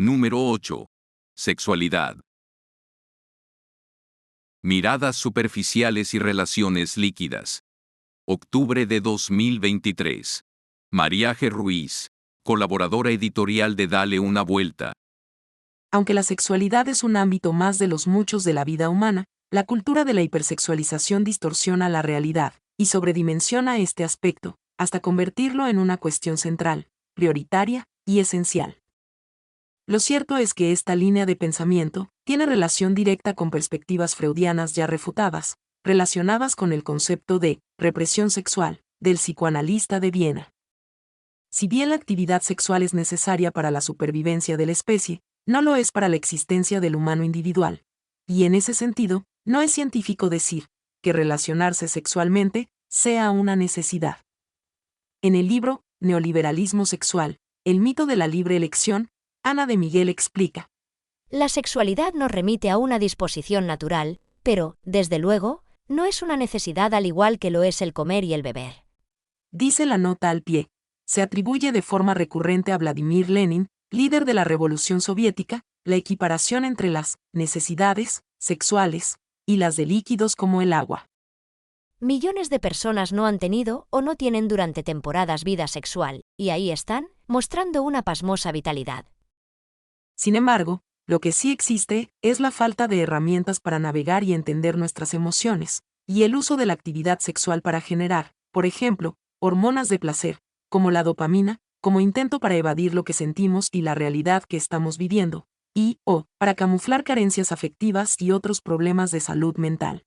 Número 8. Sexualidad. Miradas superficiales y relaciones líquidas. Octubre de 2023. María G. Ruiz, colaboradora editorial de Dale una vuelta. Aunque la sexualidad es un ámbito más de los muchos de la vida humana, la cultura de la hipersexualización distorsiona la realidad y sobredimensiona este aspecto, hasta convertirlo en una cuestión central, prioritaria y esencial. Lo cierto es que esta línea de pensamiento tiene relación directa con perspectivas freudianas ya refutadas, relacionadas con el concepto de represión sexual del psicoanalista de Viena. Si bien la actividad sexual es necesaria para la supervivencia de la especie, no lo es para la existencia del humano individual. Y en ese sentido, no es científico decir que relacionarse sexualmente sea una necesidad. En el libro Neoliberalismo sexual, el mito de la libre elección, Ana de Miguel explica: la sexualidad nos remite a una disposición natural, pero, desde luego, no es una necesidad al igual que lo es el comer y el beber. Dice la nota al pie. Se atribuye de forma recurrente a Vladimir Lenin, líder de la Revolución Soviética, la equiparación entre las necesidades sexuales y las de líquidos como el agua. Millones de personas no han tenido o no tienen durante temporadas vida sexual, y ahí están, mostrando una pasmosa vitalidad. Sin embargo, lo que sí existe es la falta de herramientas para navegar y entender nuestras emociones, y el uso de la actividad sexual para generar, por ejemplo, hormonas de placer, como la dopamina, como intento para evadir lo que sentimos y la realidad que estamos viviendo, o para camuflar carencias afectivas y otros problemas de salud mental.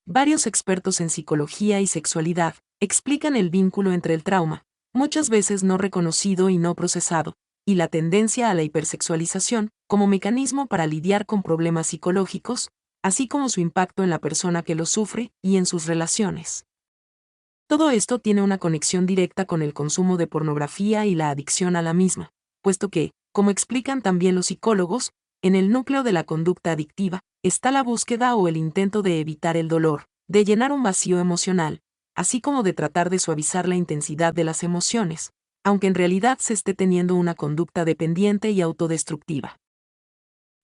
Varios expertos en psicología y sexualidad explican el vínculo entre el trauma, muchas veces no reconocido y no procesado, y la tendencia a la hipersexualización como mecanismo para lidiar con problemas psicológicos, así como su impacto en la persona que lo sufre y en sus relaciones. Todo esto tiene una conexión directa con el consumo de pornografía y la adicción a la misma, puesto que, como explican también los psicólogos, en el núcleo de la conducta adictiva está la búsqueda o el intento de evitar el dolor, de llenar un vacío emocional, así como de tratar de suavizar la intensidad de las emociones, aunque en realidad se esté teniendo una conducta dependiente y autodestructiva.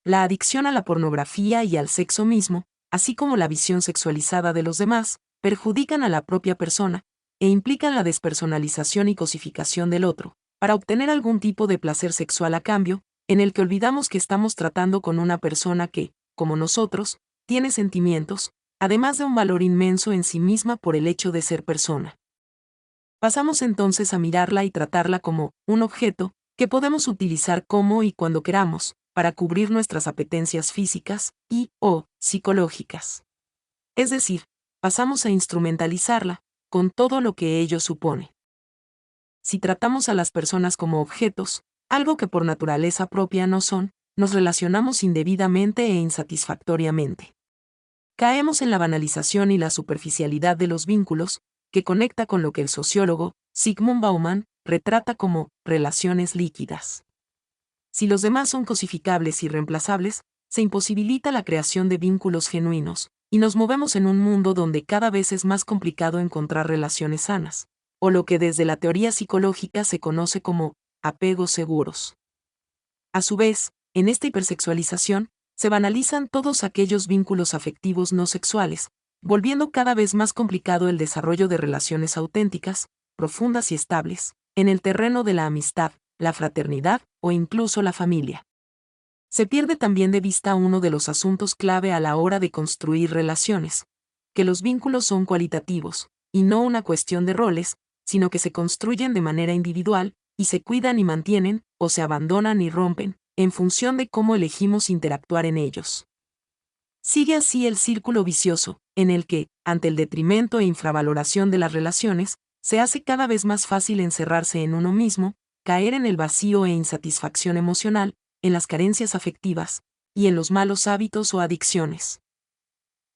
La adicción a la pornografía y al sexo mismo, así como la visión sexualizada de los demás, perjudican a la propia persona, e implican la despersonalización y cosificación del otro, para obtener algún tipo de placer sexual a cambio, en el que olvidamos que estamos tratando con una persona que, como nosotros, tiene sentimientos, además de un valor inmenso en sí misma por el hecho de ser persona. Pasamos entonces a mirarla y tratarla como un objeto que podemos utilizar como y cuando queramos, para cubrir nuestras apetencias físicas o psicológicas. Es decir, pasamos a instrumentalizarla, con todo lo que ello supone. Si tratamos a las personas como objetos, algo que por naturaleza propia no son, nos relacionamos indebidamente e insatisfactoriamente. Caemos en la banalización y la superficialidad de los vínculos, que conecta con lo que el sociólogo Zygmunt Bauman retrata como relaciones líquidas. Si los demás son cosificables y reemplazables, se imposibilita la creación de vínculos genuinos, y nos movemos en un mundo donde cada vez es más complicado encontrar relaciones sanas, o lo que desde la teoría psicológica se conoce como apegos seguros. A su vez, en esta hipersexualización, se banalizan todos aquellos vínculos afectivos no sexuales, volviendo cada vez más complicado el desarrollo de relaciones auténticas, profundas y estables, en el terreno de la amistad, la fraternidad o incluso la familia. Se pierde también de vista uno de los asuntos clave a la hora de construir relaciones, que los vínculos son cualitativos, y no una cuestión de roles, sino que se construyen de manera individual, y se cuidan y mantienen, o se abandonan y rompen, en función de cómo elegimos interactuar en ellos. Sigue así el círculo vicioso, en el que, ante el detrimento e infravaloración de las relaciones, se hace cada vez más fácil encerrarse en uno mismo, caer en el vacío e insatisfacción emocional, en las carencias afectivas, y en los malos hábitos o adicciones.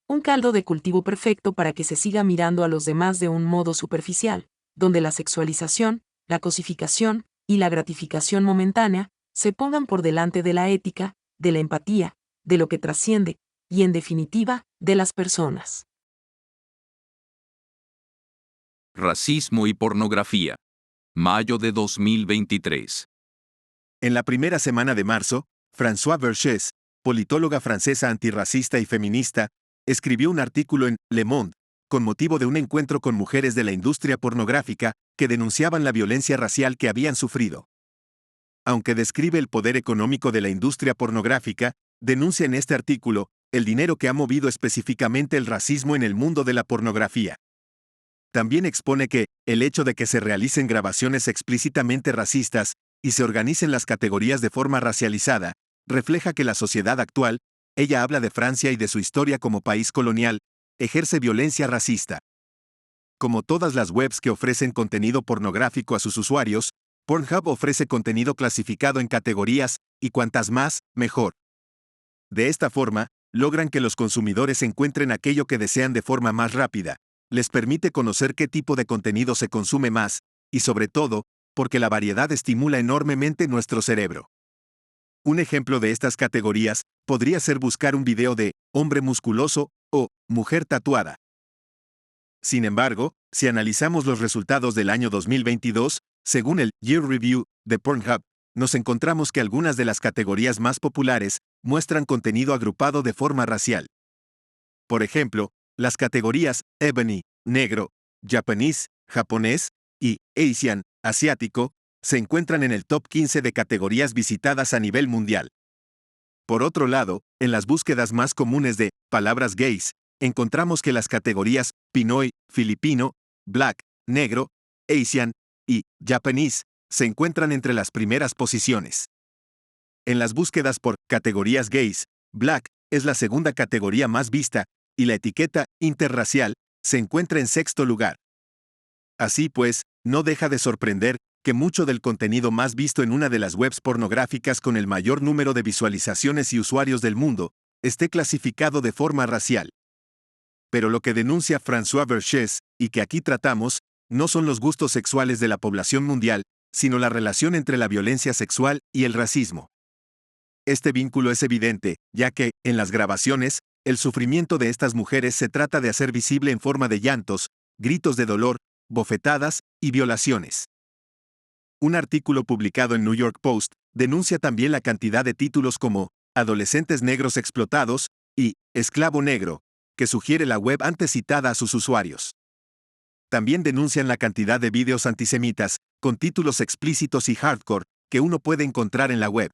Un caldo de cultivo perfecto para que se siga mirando a los demás de un modo superficial, donde la sexualización, la cosificación y la gratificación momentánea se pongan por delante de la ética, de la empatía, de lo que trasciende, y en definitiva, de las personas. Racismo y pornografía. Mayo de 2023. En la primera semana de marzo, Françoise Vergès, politóloga francesa antirracista y feminista, escribió un artículo en Le Monde, con motivo de un encuentro con mujeres de la industria pornográfica que denunciaban la violencia racial que habían sufrido. Aunque describe el poder económico de la industria pornográfica, denuncia en este artículo el dinero que ha movido específicamente el racismo en el mundo de la pornografía. También expone que el hecho de que se realicen grabaciones explícitamente racistas y se organicen las categorías de forma racializada, refleja que la sociedad actual, ella habla de Francia y de su historia como país colonial, ejerce violencia racista. Como todas las webs que ofrecen contenido pornográfico a sus usuarios, Pornhub ofrece contenido clasificado en categorías, y cuantas más, mejor. De esta forma, logran que los consumidores encuentren aquello que desean de forma más rápida, les permite conocer qué tipo de contenido se consume más, y sobre todo, porque la variedad estimula enormemente nuestro cerebro. Un ejemplo de estas categorías podría ser buscar un video de hombre musculoso o mujer tatuada. Sin embargo, si analizamos los resultados del año 2022, según el Year Review de Pornhub, nos encontramos que algunas de las categorías más populares muestran contenido agrupado de forma racial. Por ejemplo, las categorías Ebony, negro, Japanese, japonés, y Asian, asiático, se encuentran en el top 15 de categorías visitadas a nivel mundial. Por otro lado, en las búsquedas más comunes de palabras gays, encontramos que las categorías Pinoy, filipino, Black, negro, Asian y Japanese se encuentran entre las primeras posiciones. En las búsquedas por categorías gays, Black es la segunda categoría más vista y la etiqueta interracial se encuentra en sexto lugar. Así pues, no deja de sorprender que mucho del contenido más visto en una de las webs pornográficas con el mayor número de visualizaciones y usuarios del mundo esté clasificado de forma racial. Pero lo que denuncia Françoise Vergès, y que aquí tratamos, no son los gustos sexuales de la población mundial, sino la relación entre la violencia sexual y el racismo. Este vínculo es evidente, ya que, en las grabaciones, el sufrimiento de estas mujeres se trata de hacer visible en forma de llantos, gritos de dolor, bofetadas y violaciones. Un artículo publicado en New York Post denuncia también la cantidad de títulos como Adolescentes negros explotados y Esclavo negro, que sugiere la web antes citada a sus usuarios. También denuncian la cantidad de vídeos antisemitas, con títulos explícitos y hardcore, que uno puede encontrar en la web.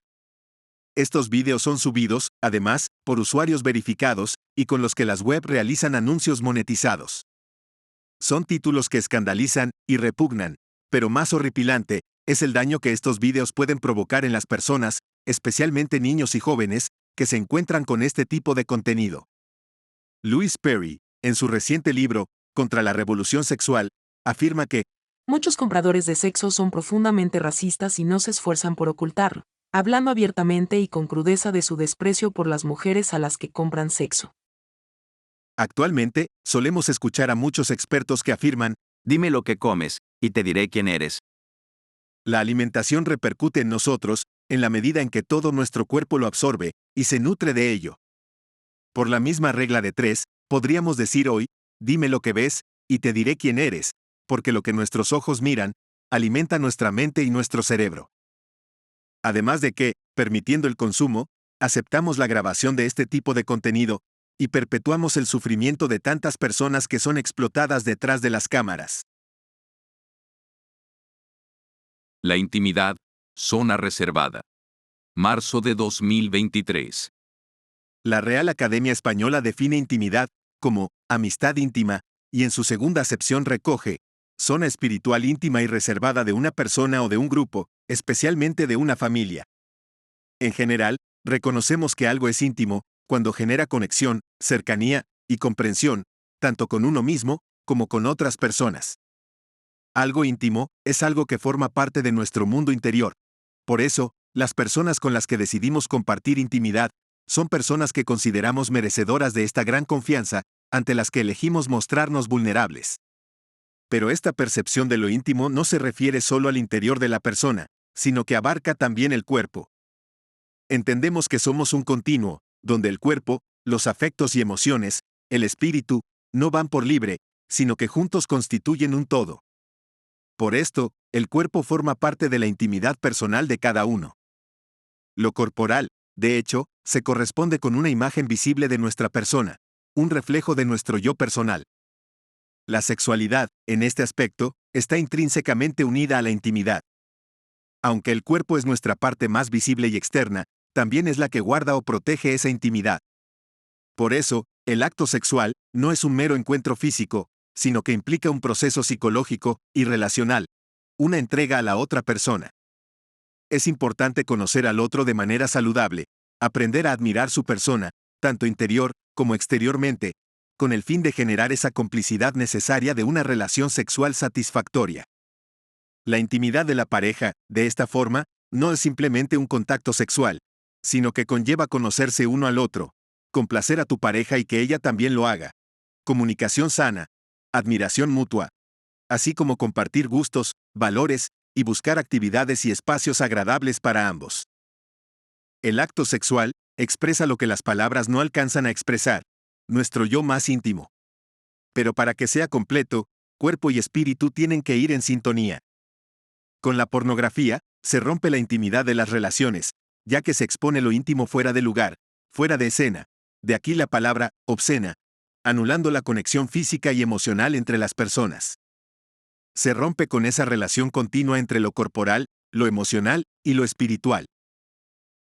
Estos vídeos son subidos, además, por usuarios verificados, y con los que las web realizan anuncios monetizados. Son títulos que escandalizan y repugnan, pero más horripilante es el daño que estos vídeos pueden provocar en las personas, especialmente niños y jóvenes, que se encuentran con este tipo de contenido. Louise Perry, en su reciente libro, Contra la Revolución Sexual, afirma que muchos compradores de sexo son profundamente racistas y no se esfuerzan por ocultarlo, hablando abiertamente y con crudeza de su desprecio por las mujeres a las que compran sexo. actualmente, solemos escuchar a muchos expertos que afirman, Dime lo que comes, y te diré quién eres. la alimentación repercute en nosotros, en la medida en que todo nuestro cuerpo lo absorbe, y se nutre de ello. Por la misma regla de 3, podríamos decir hoy, dime lo que ves, y te diré quién eres, porque lo que nuestros ojos miran, alimenta nuestra mente y nuestro cerebro. Además de que, permitiendo el consumo, aceptamos la grabación de este tipo de contenido, y perpetuamos el sufrimiento de tantas personas que son explotadas detrás de las cámaras. La intimidad, zona reservada. Marzo de 2023. La Real Academia Española define intimidad como amistad íntima, y en su segunda acepción recoge zona espiritual íntima y reservada de una persona o de un grupo, especialmente de una familia. En general, reconocemos que algo es íntimo cuando genera conexión, cercanía y comprensión, tanto con uno mismo como con otras personas. Algo íntimo es algo que forma parte de nuestro mundo interior. Por eso, las personas con las que decidimos compartir intimidad son personas que consideramos merecedoras de esta gran confianza, ante las que elegimos mostrarnos vulnerables. Pero esta percepción de lo íntimo no se refiere solo al interior de la persona, sino que abarca también el cuerpo. Entendemos que somos un continuo, donde el cuerpo, los afectos y emociones, el espíritu, no van por libre, sino que juntos constituyen un todo. Por esto, el cuerpo forma parte de la intimidad personal de cada uno. Lo corporal, de hecho, se corresponde con una imagen visible de nuestra persona, un reflejo de nuestro yo personal. La sexualidad, en este aspecto, está intrínsecamente unida a la intimidad. Aunque el cuerpo es nuestra parte más visible y externa, también es la que guarda o protege esa intimidad. Por eso, el acto sexual no es un mero encuentro físico, sino que implica un proceso psicológico y relacional, una entrega a la otra persona. Es importante conocer al otro de manera saludable, aprender a admirar su persona, tanto interior como exteriormente, con el fin de generar esa complicidad necesaria de una relación sexual satisfactoria. La intimidad de la pareja, de esta forma, no es simplemente un contacto sexual, sino que conlleva conocerse uno al otro, complacer a tu pareja y que ella también lo haga, comunicación sana, admiración mutua, así como compartir gustos, valores, y buscar actividades y espacios agradables para ambos. El acto sexual expresa lo que las palabras no alcanzan a expresar, nuestro yo más íntimo. Pero para que sea completo, cuerpo y espíritu tienen que ir en sintonía. Con la pornografía, se rompe la intimidad de las relaciones, ya que se expone lo íntimo fuera de lugar, fuera de escena, de aquí la palabra obscena, anulando la conexión física y emocional entre las personas. Se rompe con esa relación continua entre lo corporal, lo emocional y lo espiritual.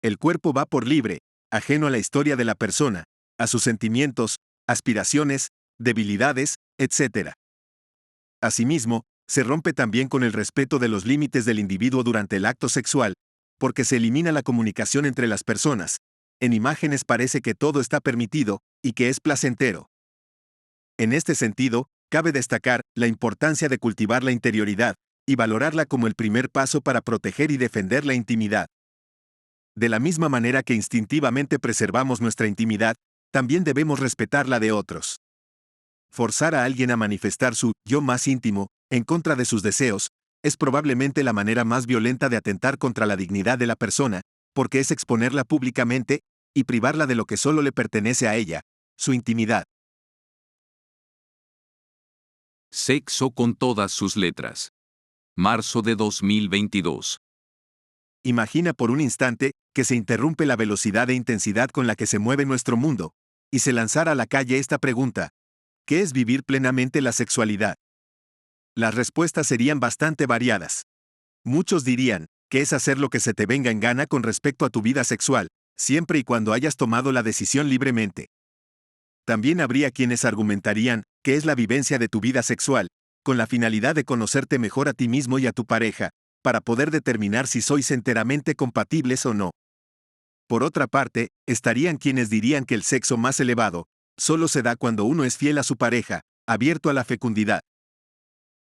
El cuerpo va por libre, ajeno a la historia de la persona, a sus sentimientos, aspiraciones, debilidades, etc. Asimismo, se rompe también con el respeto de los límites del individuo durante el acto sexual, porque se elimina la comunicación entre las personas. En imágenes parece que todo está permitido y que es placentero. En este sentido, cabe destacar la importancia de cultivar la interioridad y valorarla como el primer paso para proteger y defender la intimidad. De la misma manera que instintivamente preservamos nuestra intimidad, también debemos respetar la de otros. Forzar a alguien a manifestar su yo más íntimo, en contra de sus deseos, es probablemente la manera más violenta de atentar contra la dignidad de la persona, porque es exponerla públicamente y privarla de lo que solo le pertenece a ella, su intimidad. Sexo con todas sus letras. Marzo de 2022. Imagina por un instante que se interrumpe la velocidad e intensidad con la que se mueve nuestro mundo, y se lanzara a la calle esta pregunta: ¿qué es vivir plenamente la sexualidad? Las respuestas serían bastante variadas. Muchos dirían que es hacer lo que se te venga en gana con respecto a tu vida sexual, siempre y cuando hayas tomado la decisión libremente. También habría quienes argumentarían que es la vivencia de tu vida sexual, con la finalidad de conocerte mejor a ti mismo y a tu pareja, para poder determinar si sois enteramente compatibles o no. Por otra parte, estarían quienes dirían que el sexo más elevado solo se da cuando uno es fiel a su pareja, abierto a la fecundidad.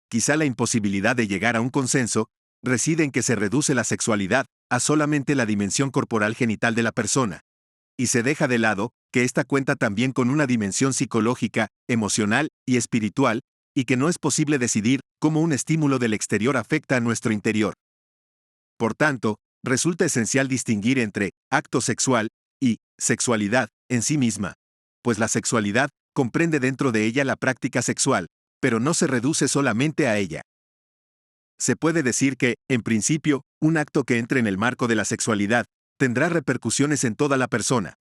Quizá la imposibilidad de llegar a un consenso reside en que se reduce la sexualidad a solamente la dimensión corporal genital de la persona, y se deja de lado que ésta cuenta también con una dimensión psicológica, emocional y espiritual, y que no es posible decidir cómo un estímulo del exterior afecta a nuestro interior. Por tanto, resulta esencial distinguir entre acto sexual y sexualidad en sí misma, pues la sexualidad comprende dentro de ella la práctica sexual, pero no se reduce solamente a ella. Se puede decir que, en principio, un acto que entre en el marco de la sexualidad tendrá repercusiones en toda la persona.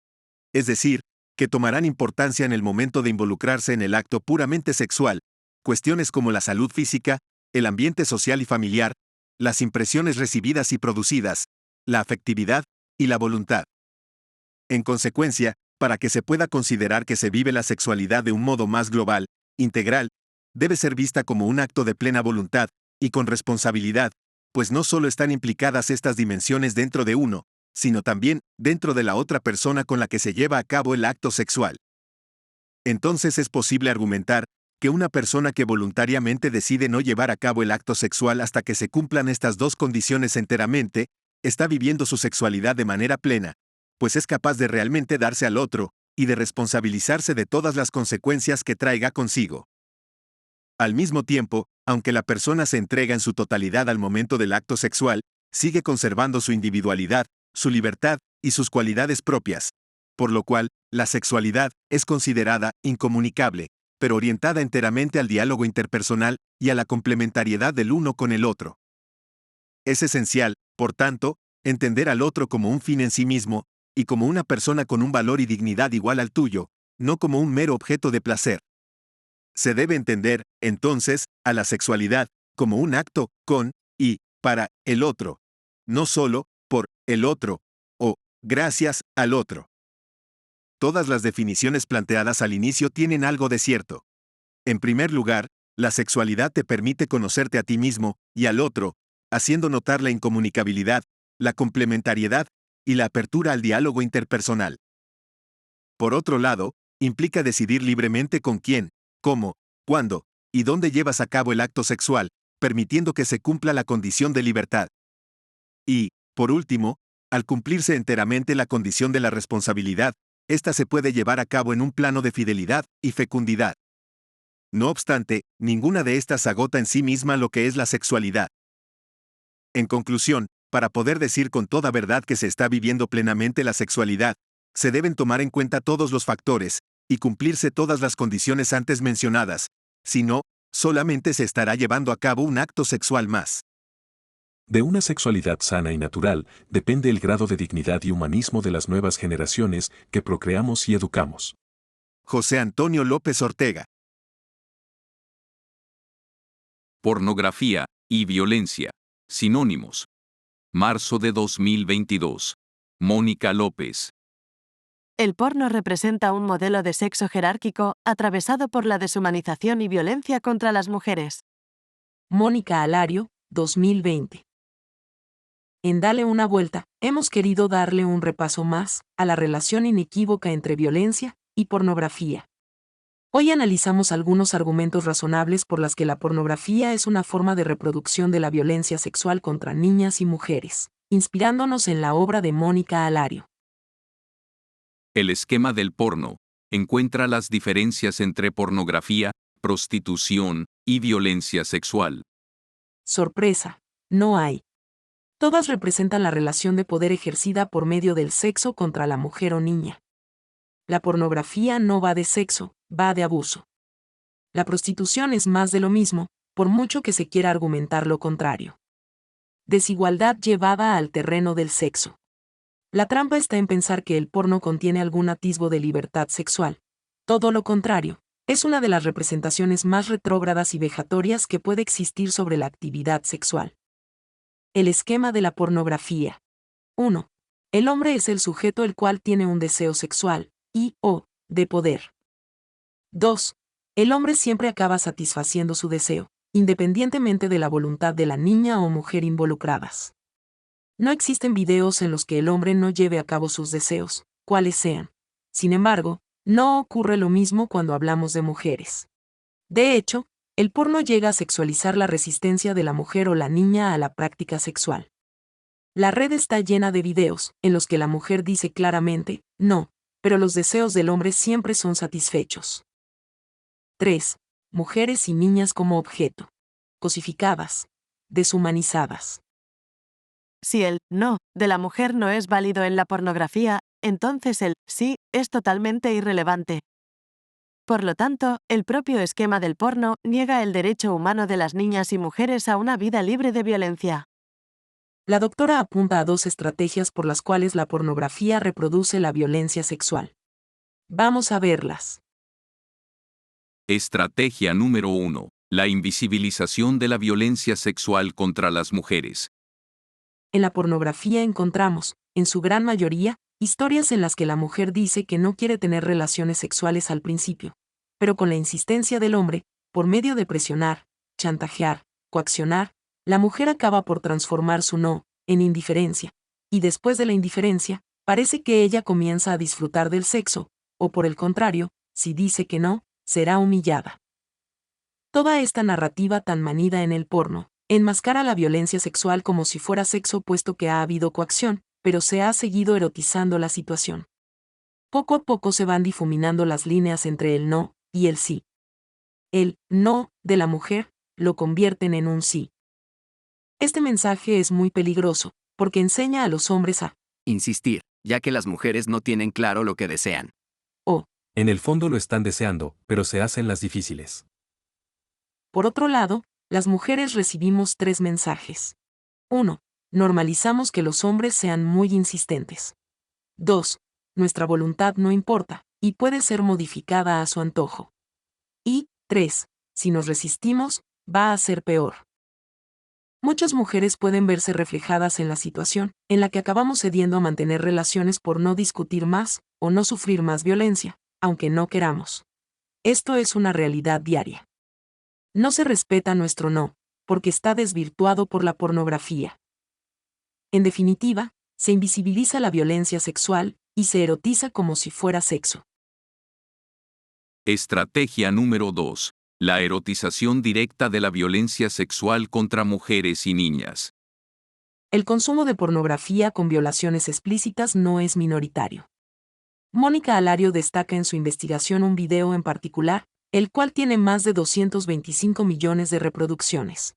Es decir, que tomarán importancia en el momento de involucrarse en el acto puramente sexual, cuestiones como la salud física, el ambiente social y familiar, las impresiones recibidas y producidas, la afectividad y la voluntad. En consecuencia, para que se pueda considerar que se vive la sexualidad de un modo más global, integral, debe ser vista como un acto de plena voluntad y con responsabilidad, pues no solo están implicadas estas dimensiones dentro de uno, sino también dentro de la otra persona con la que se lleva a cabo el acto sexual. Entonces es posible argumentar que una persona que voluntariamente decide no llevar a cabo el acto sexual hasta que se cumplan estas dos condiciones enteramente, está viviendo su sexualidad de manera plena, pues es capaz de realmente darse al otro, y de responsabilizarse de todas las consecuencias que traiga consigo. Al mismo tiempo, aunque la persona se entrega en su totalidad al momento del acto sexual, sigue conservando su individualidad, su libertad y sus cualidades propias, por lo cual, la sexualidad es considerada incomunicable, pero orientada enteramente al diálogo interpersonal y a la complementariedad del uno con el otro. Es esencial, por tanto, entender al otro como un fin en sí mismo, y como una persona con un valor y dignidad igual al tuyo, no como un mero objeto de placer. Se debe entender, entonces, a la sexualidad como un acto con y para el otro, no solo por el otro o gracias al otro. Todas las definiciones planteadas al inicio tienen algo de cierto. En primer lugar, la sexualidad te permite conocerte a ti mismo y al otro, haciendo notar la incomunicabilidad, la complementariedad y la apertura al diálogo interpersonal. Por otro lado, implica decidir libremente con quién, cómo, cuándo y dónde llevas a cabo el acto sexual, permitiendo que se cumpla la condición de libertad. Y, por último, al cumplirse enteramente la condición de la responsabilidad, ésta se puede llevar a cabo en un plano de fidelidad y fecundidad. No obstante, ninguna de estas agota en sí misma lo que es la sexualidad. En conclusión, para poder decir con toda verdad que se está viviendo plenamente la sexualidad, se deben tomar en cuenta todos los factores, y cumplirse todas las condiciones antes mencionadas, si no, solamente se estará llevando a cabo un acto sexual más. De una sexualidad sana y natural depende el grado de dignidad y humanismo de las nuevas generaciones que procreamos y educamos. José Antonio López Ortega. Pornografía y violencia. Sinónimos. Marzo de 2022. Mónica López. El porno representa un modelo de sexo jerárquico atravesado por la deshumanización y violencia contra las mujeres. Mónica Alario, 2020. En Dale una vuelta, hemos querido darle un repaso más a la relación inequívoca entre violencia y pornografía. Hoy analizamos algunos argumentos razonables por las que la pornografía es una forma de reproducción de la violencia sexual contra niñas y mujeres, inspirándonos en la obra de Mónica Alario. El esquema del porno encuentra las diferencias entre pornografía, prostitución y violencia sexual. Sorpresa, no hay. Todas representan la relación de poder ejercida por medio del sexo contra la mujer o niña. La pornografía no va de sexo, va de abuso. La prostitución es más de lo mismo, por mucho que se quiera argumentar lo contrario. Desigualdad llevada al terreno del sexo. La trampa está en pensar que el porno contiene algún atisbo de libertad sexual. Todo lo contrario, es una de las representaciones más retrógradas y vejatorias que puede existir sobre la actividad sexual. El esquema de la pornografía. 1. El hombre es el sujeto el cual tiene un deseo sexual, y/o de poder. 2. El hombre siempre acaba satisfaciendo su deseo, independientemente de la voluntad de la niña o mujer involucradas. No existen videos en los que el hombre no lleve a cabo sus deseos, cuales sean. Sin embargo, no ocurre lo mismo cuando hablamos de mujeres. De hecho, el porno llega a sexualizar la resistencia de la mujer o la niña a la práctica sexual. La red está llena de videos en los que la mujer dice claramente, no, pero los deseos del hombre siempre son satisfechos. 3. Mujeres y niñas como objeto. Cosificadas. Deshumanizadas. Si el no de la mujer no es válido en la pornografía, entonces el sí es totalmente irrelevante. Por lo tanto, el propio esquema del porno niega el derecho humano de las niñas y mujeres a una vida libre de violencia. La doctora apunta a 2 estrategias por las cuales la pornografía reproduce la violencia sexual. Vamos a verlas. Estrategia número 1. La invisibilización de la violencia sexual contra las mujeres. En la pornografía encontramos, en su gran mayoría, historias en las que la mujer dice que no quiere tener relaciones sexuales al principio, pero con la insistencia del hombre, por medio de presionar, chantajear, coaccionar, la mujer acaba por transformar su no en indiferencia, y después de la indiferencia, parece que ella comienza a disfrutar del sexo, o por el contrario, si dice que no, será humillada. Toda esta narrativa tan manida en el porno enmascara la violencia sexual como si fuera sexo puesto que ha habido coacción, pero se ha seguido erotizando la situación. Poco a poco se van difuminando las líneas entre el no y el sí. El no de la mujer lo convierten en un sí. Este mensaje es muy peligroso, porque enseña a los hombres a insistir, ya que las mujeres no tienen claro lo que desean. o, En el fondo lo están deseando, pero se hacen las difíciles. por otro lado, las mujeres recibimos 3 mensajes. 1. Normalizamos que los hombres sean muy insistentes. 2. Nuestra voluntad no importa, y puede ser modificada a su antojo. Y 3. Si nos resistimos, va a ser peor. Muchas mujeres pueden verse reflejadas en la situación, en la que acabamos cediendo a mantener relaciones por no discutir más, o no sufrir más violencia, aunque no queramos. Esto es una realidad diaria. No se respeta nuestro no, porque está desvirtuado por la pornografía. En definitiva, se invisibiliza la violencia sexual, y se erotiza como si fuera sexo. Estrategia número 2. La erotización directa de la violencia sexual contra mujeres y niñas. El consumo de pornografía con violaciones explícitas no es minoritario. Mónica Alario destaca en su investigación un video en particular, el cual tiene más de 225 millones de reproducciones.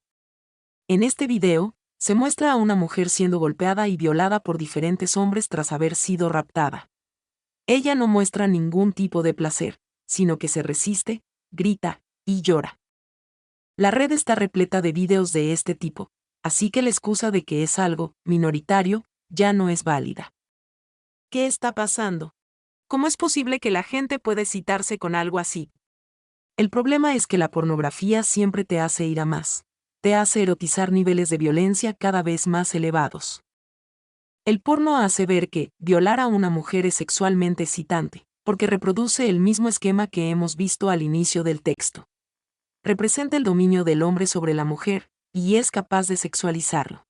En este video, se muestra a una mujer siendo golpeada y violada por diferentes hombres tras haber sido raptada. Ella no muestra ningún tipo de placer, sino que se resiste, grita y llora. La red está repleta de videos de este tipo, así que la excusa de que es algo minoritario ya no es válida. ¿Qué está pasando? ¿Cómo es posible que la gente pueda excitarse con algo así? El problema es que la pornografía siempre te hace ir a más. Te hace erotizar niveles de violencia cada vez más elevados. El porno hace ver que violar a una mujer es sexualmente excitante, porque reproduce el mismo esquema que hemos visto al inicio del texto. Representa el dominio del hombre sobre la mujer, y es capaz de sexualizarlo.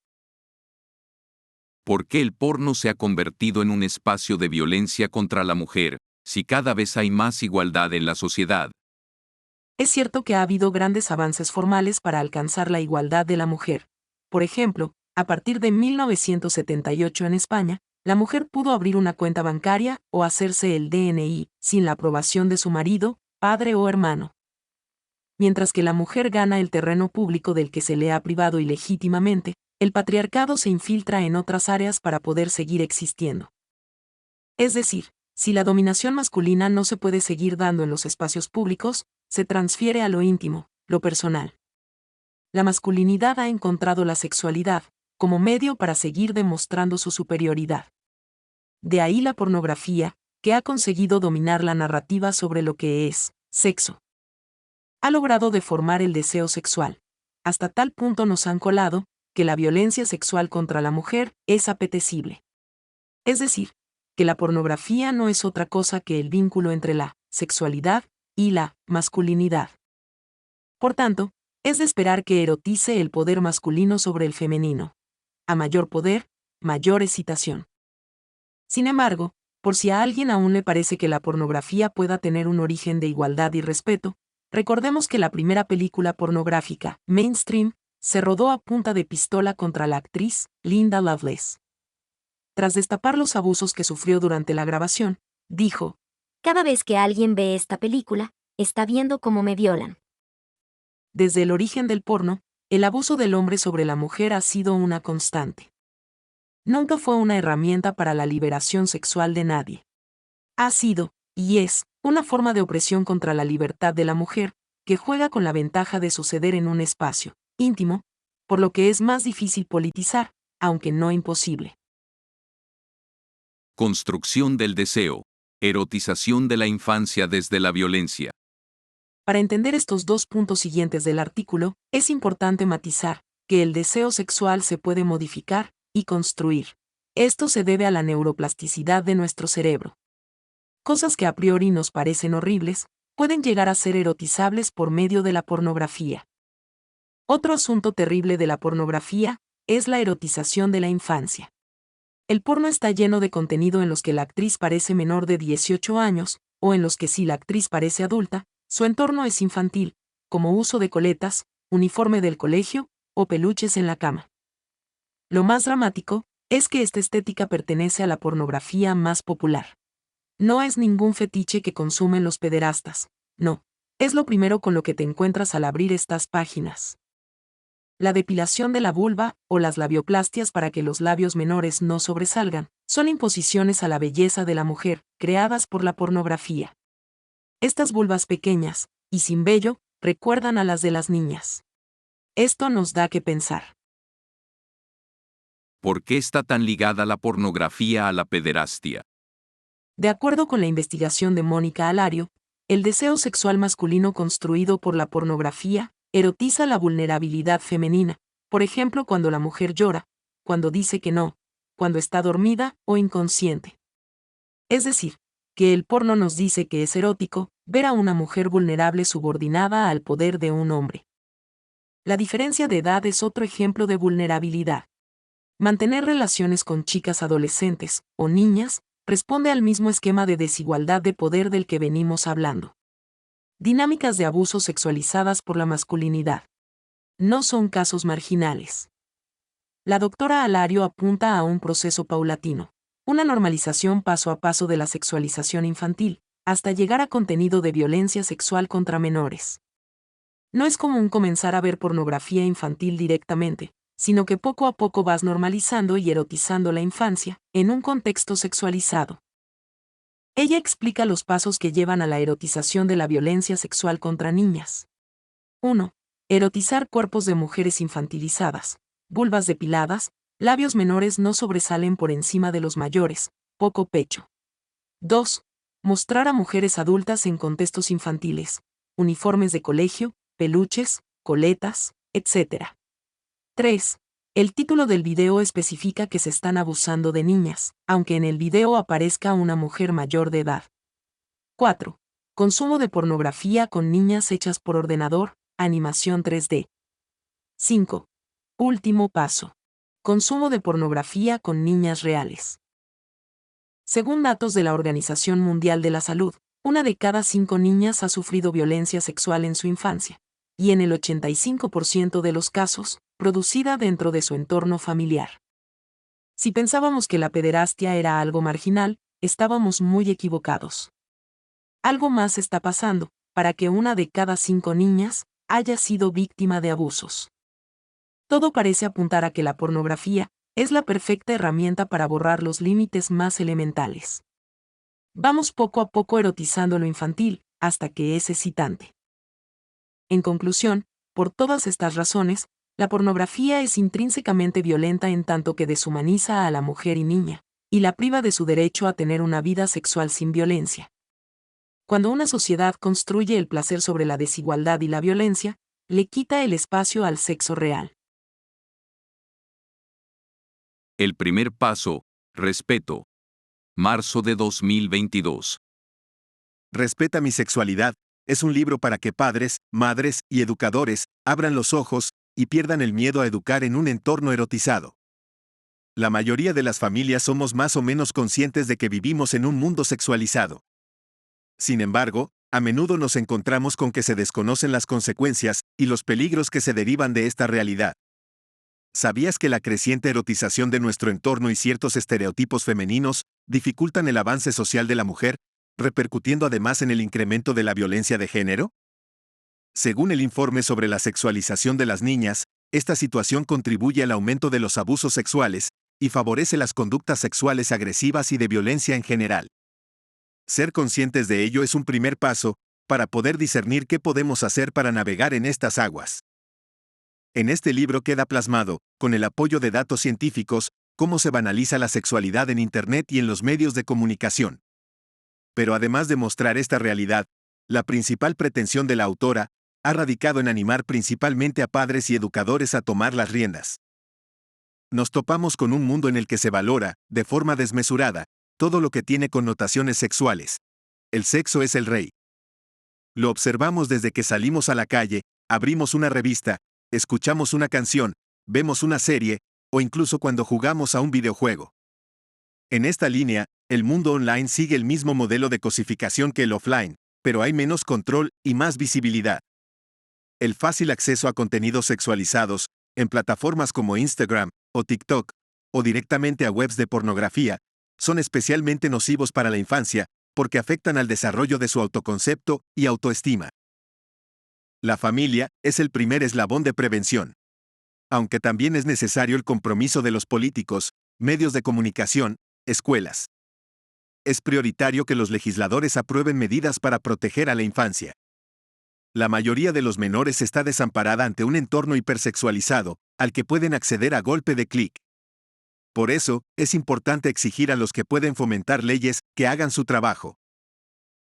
¿Por qué el porno se ha convertido en un espacio de violencia contra la mujer, si cada vez hay más igualdad en la sociedad? Es cierto que ha habido grandes avances formales para alcanzar la igualdad de la mujer. Por ejemplo, a partir de 1978 en España, la mujer pudo abrir una cuenta bancaria o hacerse el DNI, sin la aprobación de su marido, padre o hermano. Mientras que la mujer gana el terreno público del que se le ha privado ilegítimamente, el patriarcado se infiltra en otras áreas para poder seguir existiendo. Es decir, si la dominación masculina no se puede seguir dando en los espacios públicos, se transfiere a lo íntimo, lo personal. La masculinidad ha encontrado la sexualidad como medio para seguir demostrando su superioridad. De ahí la pornografía, que ha conseguido dominar la narrativa sobre lo que es sexo. Ha logrado deformar el deseo sexual. Hasta tal punto nos han colado, que la violencia sexual contra la mujer es apetecible. Es decir, que la pornografía no es otra cosa que el vínculo entre la sexualidad y la masculinidad. Por tanto, es de esperar que erotice el poder masculino sobre el femenino. A mayor poder, mayor excitación. Sin embargo, por si a alguien aún le parece que la pornografía pueda tener un origen de igualdad y respeto, recordemos que la primera película pornográfica, mainstream, se rodó a punta de pistola contra la actriz Linda Lovelace. Tras destapar los abusos que sufrió durante la grabación, dijo: Cada vez que alguien ve esta película, está viendo cómo me violan. Desde el origen del porno, el abuso del hombre sobre la mujer ha sido una constante. Nunca fue una herramienta para la liberación sexual de nadie. Ha sido, y es, una forma de opresión contra la libertad de la mujer, que juega con la ventaja de suceder en un espacio íntimo, por lo que es más difícil politizar, aunque no imposible. Construcción del deseo. Erotización de la infancia desde la violencia. Para entender estos dos puntos siguientes del artículo, es importante matizar que el deseo sexual se puede modificar y construir. Esto se debe a la neuroplasticidad de nuestro cerebro. Cosas que a priori nos parecen horribles, pueden llegar a ser erotizables por medio de la pornografía. Otro asunto terrible de la pornografía es la erotización de la infancia. El porno está lleno de contenido en los que la actriz parece menor de 18 años, o en los que si la actriz parece adulta, su entorno es infantil, como uso de coletas, uniforme del colegio, o peluches en la cama. Lo más dramático es que esta estética pertenece a la pornografía más popular. No es ningún fetiche que consumen los pederastas, no, es lo primero con lo que te encuentras al abrir estas páginas. La depilación de la vulva, o las labioplastias para que los labios menores no sobresalgan, son imposiciones a la belleza de la mujer, creadas por la pornografía. Estas vulvas pequeñas, y sin vello, recuerdan a las de las niñas. Esto nos da que pensar. ¿Por qué está tan ligada la pornografía a la pederastia? De acuerdo con la investigación de Mónica Alario, el deseo sexual masculino construido por la pornografía erotiza la vulnerabilidad femenina, por ejemplo cuando la mujer llora, cuando dice que no, cuando está dormida o inconsciente. Es decir, que el porno nos dice que es erótico ver a una mujer vulnerable subordinada al poder de un hombre. La diferencia de edad es otro ejemplo de vulnerabilidad. Mantener relaciones con chicas adolescentes o niñas responde al mismo esquema de desigualdad de poder del que venimos hablando. Dinámicas de abuso sexualizadas por la masculinidad. No son casos marginales. La doctora Alario apunta a un proceso paulatino, una normalización paso a paso de la sexualización infantil, hasta llegar a contenido de violencia sexual contra menores. No es común comenzar a ver pornografía infantil directamente, sino que poco a poco vas normalizando y erotizando la infancia, en un contexto sexualizado. Ella explica los pasos que llevan a la erotización de la violencia sexual contra niñas. 1. Erotizar cuerpos de mujeres infantilizadas, vulvas depiladas, labios menores no sobresalen por encima de los mayores, poco pecho. 2. Mostrar a mujeres adultas en contextos infantiles, uniformes de colegio, peluches, coletas, etc. 3. El título del video especifica que se están abusando de niñas, aunque en el video aparezca una mujer mayor de edad. 4. Consumo de pornografía con niñas hechas por ordenador, animación 3D. 5. Último paso. Consumo de pornografía con niñas reales. Según datos de la Organización Mundial de la Salud, 1 de cada 5 niñas ha sufrido violencia sexual en su infancia, y en el 85% de los casos, producida dentro de su entorno familiar. Si pensábamos que la pederastia era algo marginal, estábamos muy equivocados. Algo más está pasando, para que 1 de cada 5 niñas haya sido víctima de abusos. Todo parece apuntar a que la pornografía es la perfecta herramienta para borrar los límites más elementales. Vamos poco a poco erotizando lo infantil, hasta que es excitante. En conclusión, por todas estas razones, la pornografía es intrínsecamente violenta en tanto que deshumaniza a la mujer y niña, y la priva de su derecho a tener una vida sexual sin violencia. Cuando una sociedad construye el placer sobre la desigualdad y la violencia, le quita el espacio al sexo real. El primer paso, respeto. Marzo de 2022. Respeta mi sexualidad es un libro para que padres, madres y educadores abran los ojos y pierdan el miedo a educar en un entorno erotizado. La mayoría de las familias somos más o menos conscientes de que vivimos en un mundo sexualizado. Sin embargo, a menudo nos encontramos con que se desconocen las consecuencias y los peligros que se derivan de esta realidad. ¿Sabías que la creciente erotización de nuestro entorno y ciertos estereotipos femeninos dificultan el avance social de la mujer, repercutiendo además en el incremento de la violencia de género? Según el informe sobre la sexualización de las niñas, esta situación contribuye al aumento de los abusos sexuales y favorece las conductas sexuales agresivas y de violencia en general. Ser conscientes de ello es un primer paso para poder discernir qué podemos hacer para navegar en estas aguas. En este libro queda plasmado, con el apoyo de datos científicos, cómo se banaliza la sexualidad en Internet y en los medios de comunicación. Pero además de mostrar esta realidad, la principal pretensión de la autora ha radicado en animar principalmente a padres y educadores a tomar las riendas. Nos topamos con un mundo en el que se valora, de forma desmesurada, todo lo que tiene connotaciones sexuales. El sexo es el rey. Lo observamos desde que salimos a la calle, abrimos una revista, escuchamos una canción, vemos una serie, o incluso cuando jugamos a un videojuego. En esta línea, el mundo online sigue el mismo modelo de cosificación que el offline, pero hay menos control y más visibilidad. El fácil acceso a contenidos sexualizados, en plataformas como Instagram o TikTok, o directamente a webs de pornografía, son especialmente nocivos para la infancia, porque afectan al desarrollo de su autoconcepto y autoestima. La familia es el primer eslabón de prevención. Aunque también es necesario el compromiso de los políticos, medios de comunicación, escuelas. Es prioritario que los legisladores aprueben medidas para proteger a la infancia. La mayoría de los menores está desamparada ante un entorno hipersexualizado, al que pueden acceder a golpe de clic. Por eso, es importante exigir a los que pueden fomentar leyes que hagan su trabajo.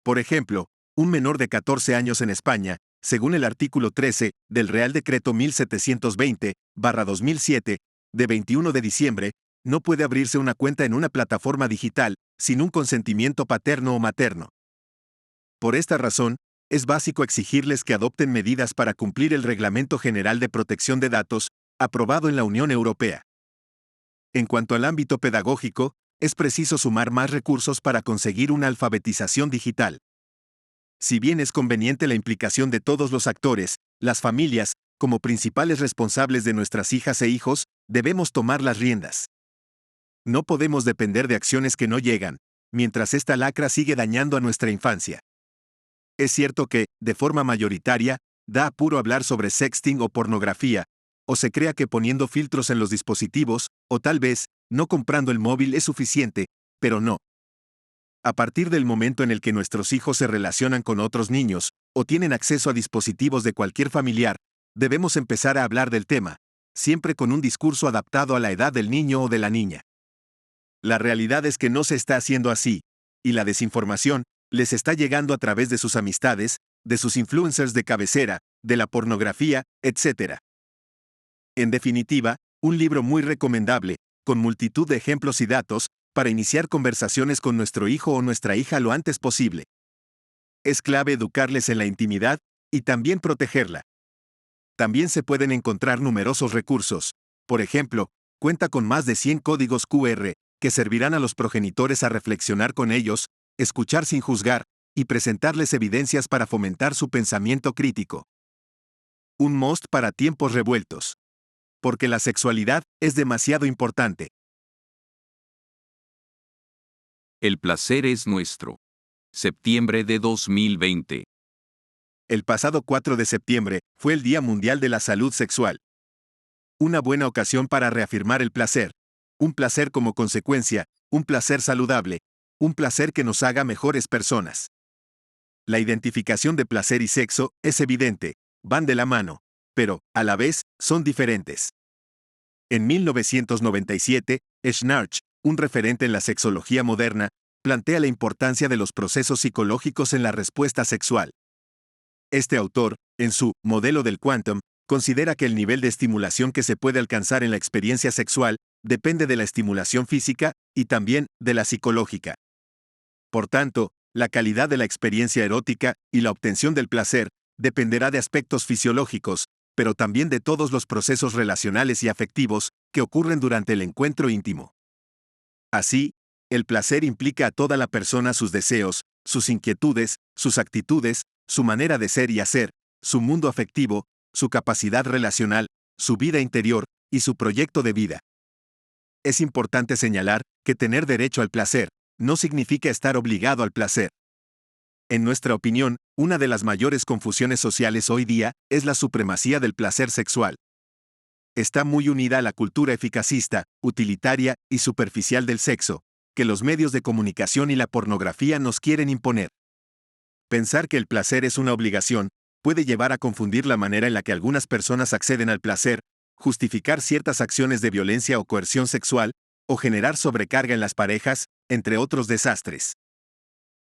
Por ejemplo, un menor de 14 años en España, según el artículo 13 del Real Decreto 1720/2007, de 21 de diciembre, no puede abrirse una cuenta en una plataforma digital sin un consentimiento paterno o materno. Por esta razón, es básico exigirles que adopten medidas para cumplir el Reglamento General de Protección de Datos, aprobado en la Unión Europea. En cuanto al ámbito pedagógico, es preciso sumar más recursos para conseguir una alfabetización digital. Si bien es conveniente la implicación de todos los actores, las familias, como principales responsables de nuestras hijas e hijos, debemos tomar las riendas. No podemos depender de acciones que no llegan, mientras esta lacra sigue dañando a nuestra infancia. Es cierto que, de forma mayoritaria, da apuro hablar sobre sexting o pornografía, o se crea que poniendo filtros en los dispositivos, o tal vez, no comprando el móvil es suficiente, pero no. A partir del momento en el que nuestros hijos se relacionan con otros niños, o tienen acceso a dispositivos de cualquier familiar, debemos empezar a hablar del tema, siempre con un discurso adaptado a la edad del niño o de la niña. La realidad es que no se está haciendo así, y la desinformación les está llegando a través de sus amistades, de sus influencers de cabecera, de la pornografía, etc. En definitiva, un libro muy recomendable, con multitud de ejemplos y datos, para iniciar conversaciones con nuestro hijo o nuestra hija lo antes posible. Es clave educarles en la intimidad y también protegerla. También se pueden encontrar numerosos recursos. Por ejemplo, cuenta con más de 100 códigos QR, que servirán a los progenitores a reflexionar con ellos, escuchar sin juzgar, y presentarles evidencias para fomentar su pensamiento crítico. Un must para tiempos revueltos. Porque la sexualidad es demasiado importante. El placer es nuestro. Septiembre de 2020. El pasado 4 de septiembre fue el Día Mundial de la Salud Sexual. Una buena ocasión para reafirmar el placer. Un placer como consecuencia, un placer saludable, un placer que nos haga mejores personas. La identificación de placer y sexo es evidente, van de la mano, pero, a la vez, son diferentes. En 1997, Schnarch, un referente en la sexología moderna, plantea la importancia de los procesos psicológicos en la respuesta sexual. Este autor, en su modelo del quantum, considera que el nivel de estimulación que se puede alcanzar en la experiencia sexual depende de la estimulación física y también de la psicológica. Por tanto, la calidad de la experiencia erótica y la obtención del placer dependerá de aspectos fisiológicos, pero también de todos los procesos relacionales y afectivos que ocurren durante el encuentro íntimo. Así, el placer implica a toda la persona sus deseos, sus inquietudes, sus actitudes, su manera de ser y hacer, su mundo afectivo, su capacidad relacional, su vida interior y su proyecto de vida. Es importante señalar que tener derecho al placer no significa estar obligado al placer. En nuestra opinión, una de las mayores confusiones sociales hoy día es la supremacía del placer sexual. Está muy unida a la cultura eficacista, utilitaria y superficial del sexo, que los medios de comunicación y la pornografía nos quieren imponer. Pensar que el placer es una obligación puede llevar a confundir la manera en la que algunas personas acceden al placer, justificar ciertas acciones de violencia o coerción sexual, o generar sobrecarga en las parejas, entre otros desastres.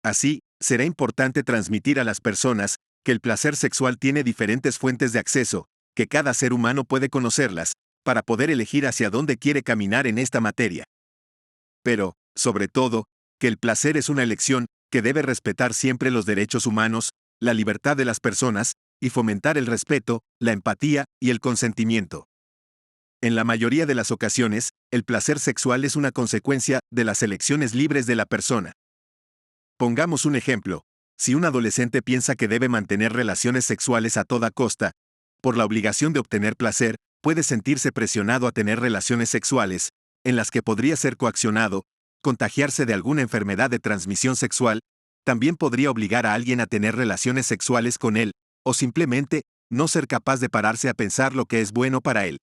Así, será importante transmitir a las personas que el placer sexual tiene diferentes fuentes de acceso, que cada ser humano puede conocerlas, para poder elegir hacia dónde quiere caminar en esta materia. Pero, sobre todo, que el placer es una elección que debe respetar siempre los derechos humanos, la libertad de las personas, y fomentar el respeto, la empatía y el consentimiento. En la mayoría de las ocasiones, el placer sexual es una consecuencia de las elecciones libres de la persona. Pongamos un ejemplo. Si un adolescente piensa que debe mantener relaciones sexuales a toda costa, por la obligación de obtener placer, puede sentirse presionado a tener relaciones sexuales, en las que podría ser coaccionado, contagiarse de alguna enfermedad de transmisión sexual, también podría obligar a alguien a tener relaciones sexuales con él, o simplemente, no ser capaz de pararse a pensar lo que es bueno para él.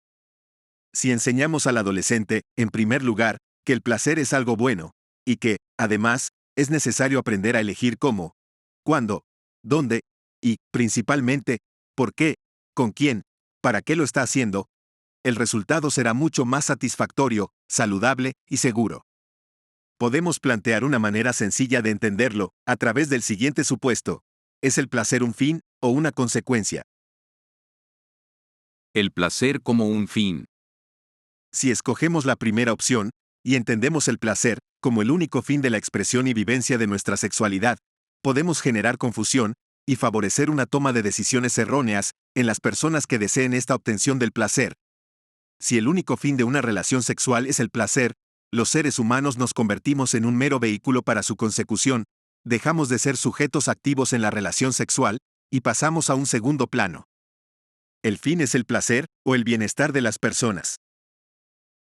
Si enseñamos al adolescente, en primer lugar, que el placer es algo bueno, y que, además, es necesario aprender a elegir cómo, cuándo, dónde, y, principalmente, por qué, con quién, para qué lo está haciendo, el resultado será mucho más satisfactorio, saludable y seguro. Podemos plantear una manera sencilla de entenderlo, a través del siguiente supuesto. ¿Es el placer un fin o una consecuencia? El placer como un fin. Si escogemos la primera opción, y entendemos el placer como el único fin de la expresión y vivencia de nuestra sexualidad, podemos generar confusión y favorecer una toma de decisiones erróneas en las personas que deseen esta obtención del placer. Si el único fin de una relación sexual es el placer, los seres humanos nos convertimos en un mero vehículo para su consecución, dejamos de ser sujetos activos en la relación sexual y pasamos a un segundo plano. El fin es el placer o el bienestar de las personas.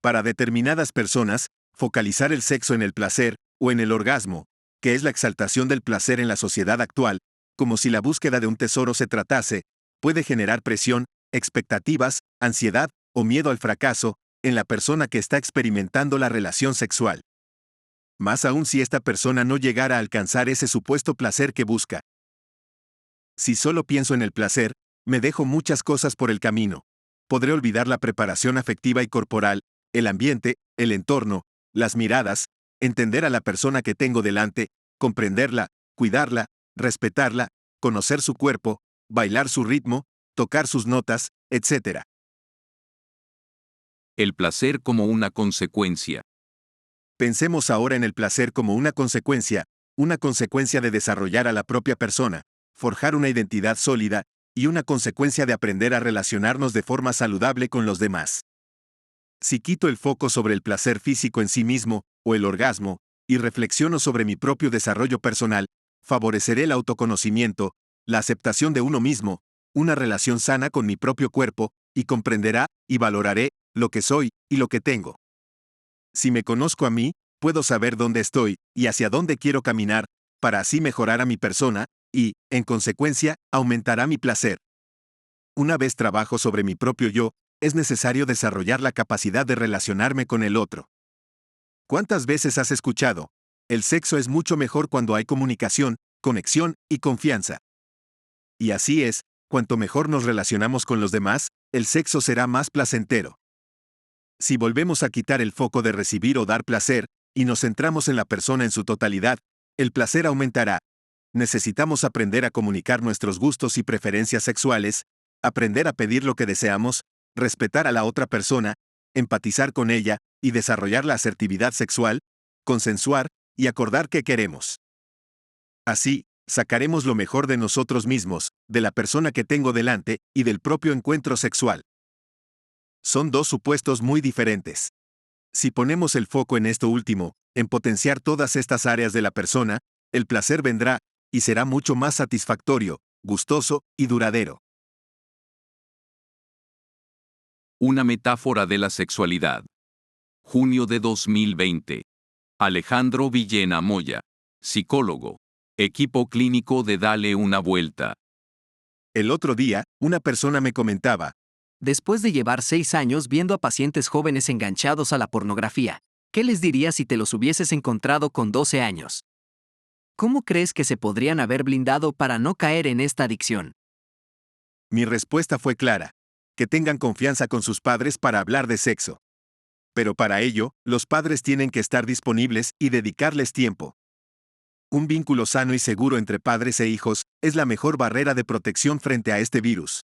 Para determinadas personas, focalizar el sexo en el placer o en el orgasmo, que es la exaltación del placer en la sociedad actual, como si la búsqueda de un tesoro se tratase, puede generar presión, expectativas, ansiedad o miedo al fracaso en la persona que está experimentando la relación sexual. Más aún si esta persona no llegara a alcanzar ese supuesto placer que busca. Si solo pienso en el placer, me dejo muchas cosas por el camino. Podré olvidar la preparación afectiva y corporal, el ambiente, el entorno, las miradas, entender a la persona que tengo delante, comprenderla, cuidarla, respetarla, conocer su cuerpo, bailar su ritmo, tocar sus notas, etc. El placer como una consecuencia. Pensemos ahora en el placer como una consecuencia de desarrollar a la propia persona, forjar una identidad sólida, y una consecuencia de aprender a relacionarnos de forma saludable con los demás. Si quito el foco sobre el placer físico en sí mismo, o el orgasmo, y reflexiono sobre mi propio desarrollo personal, favoreceré el autoconocimiento, la aceptación de uno mismo, una relación sana con mi propio cuerpo, y comprenderá y valoraré lo que soy y lo que tengo. Si me conozco a mí, puedo saber dónde estoy y hacia dónde quiero caminar, para así mejorar a mi persona, y, en consecuencia, aumentará mi placer. Una vez trabajo sobre mi propio yo, es necesario desarrollar la capacidad de relacionarme con el otro. ¿Cuántas veces has escuchado? El sexo es mucho mejor cuando hay comunicación, conexión y confianza. Y así es, cuanto mejor nos relacionamos con los demás, el sexo será más placentero. Si volvemos a quitar el foco de recibir o dar placer, y nos centramos en la persona en su totalidad, el placer aumentará. Necesitamos aprender a comunicar nuestros gustos y preferencias sexuales, aprender a pedir lo que deseamos, respetar a la otra persona, empatizar con ella, y desarrollar la asertividad sexual, consensuar, y acordar qué queremos. Así, sacaremos lo mejor de nosotros mismos, de la persona que tengo delante, y del propio encuentro sexual. Son dos supuestos muy diferentes. Si ponemos el foco en esto último, en potenciar todas estas áreas de la persona, el placer vendrá, y será mucho más satisfactorio, gustoso y duradero. Una metáfora de la sexualidad. Junio de 2020. Alejandro Villena Moya, psicólogo. Equipo clínico de Dale una vuelta. El otro día, una persona me comentaba, Después de llevar 6 años viendo a pacientes jóvenes enganchados a la pornografía, ¿qué les dirías si te los hubieses encontrado con 12 años? ¿Cómo crees que se podrían haber blindado para no caer en esta adicción? mi respuesta fue clara: que tengan confianza con sus padres para hablar de sexo. Pero para ello, los padres tienen que estar disponibles y dedicarles tiempo. Un vínculo sano y seguro entre padres e hijos es la mejor barrera de protección frente a este virus.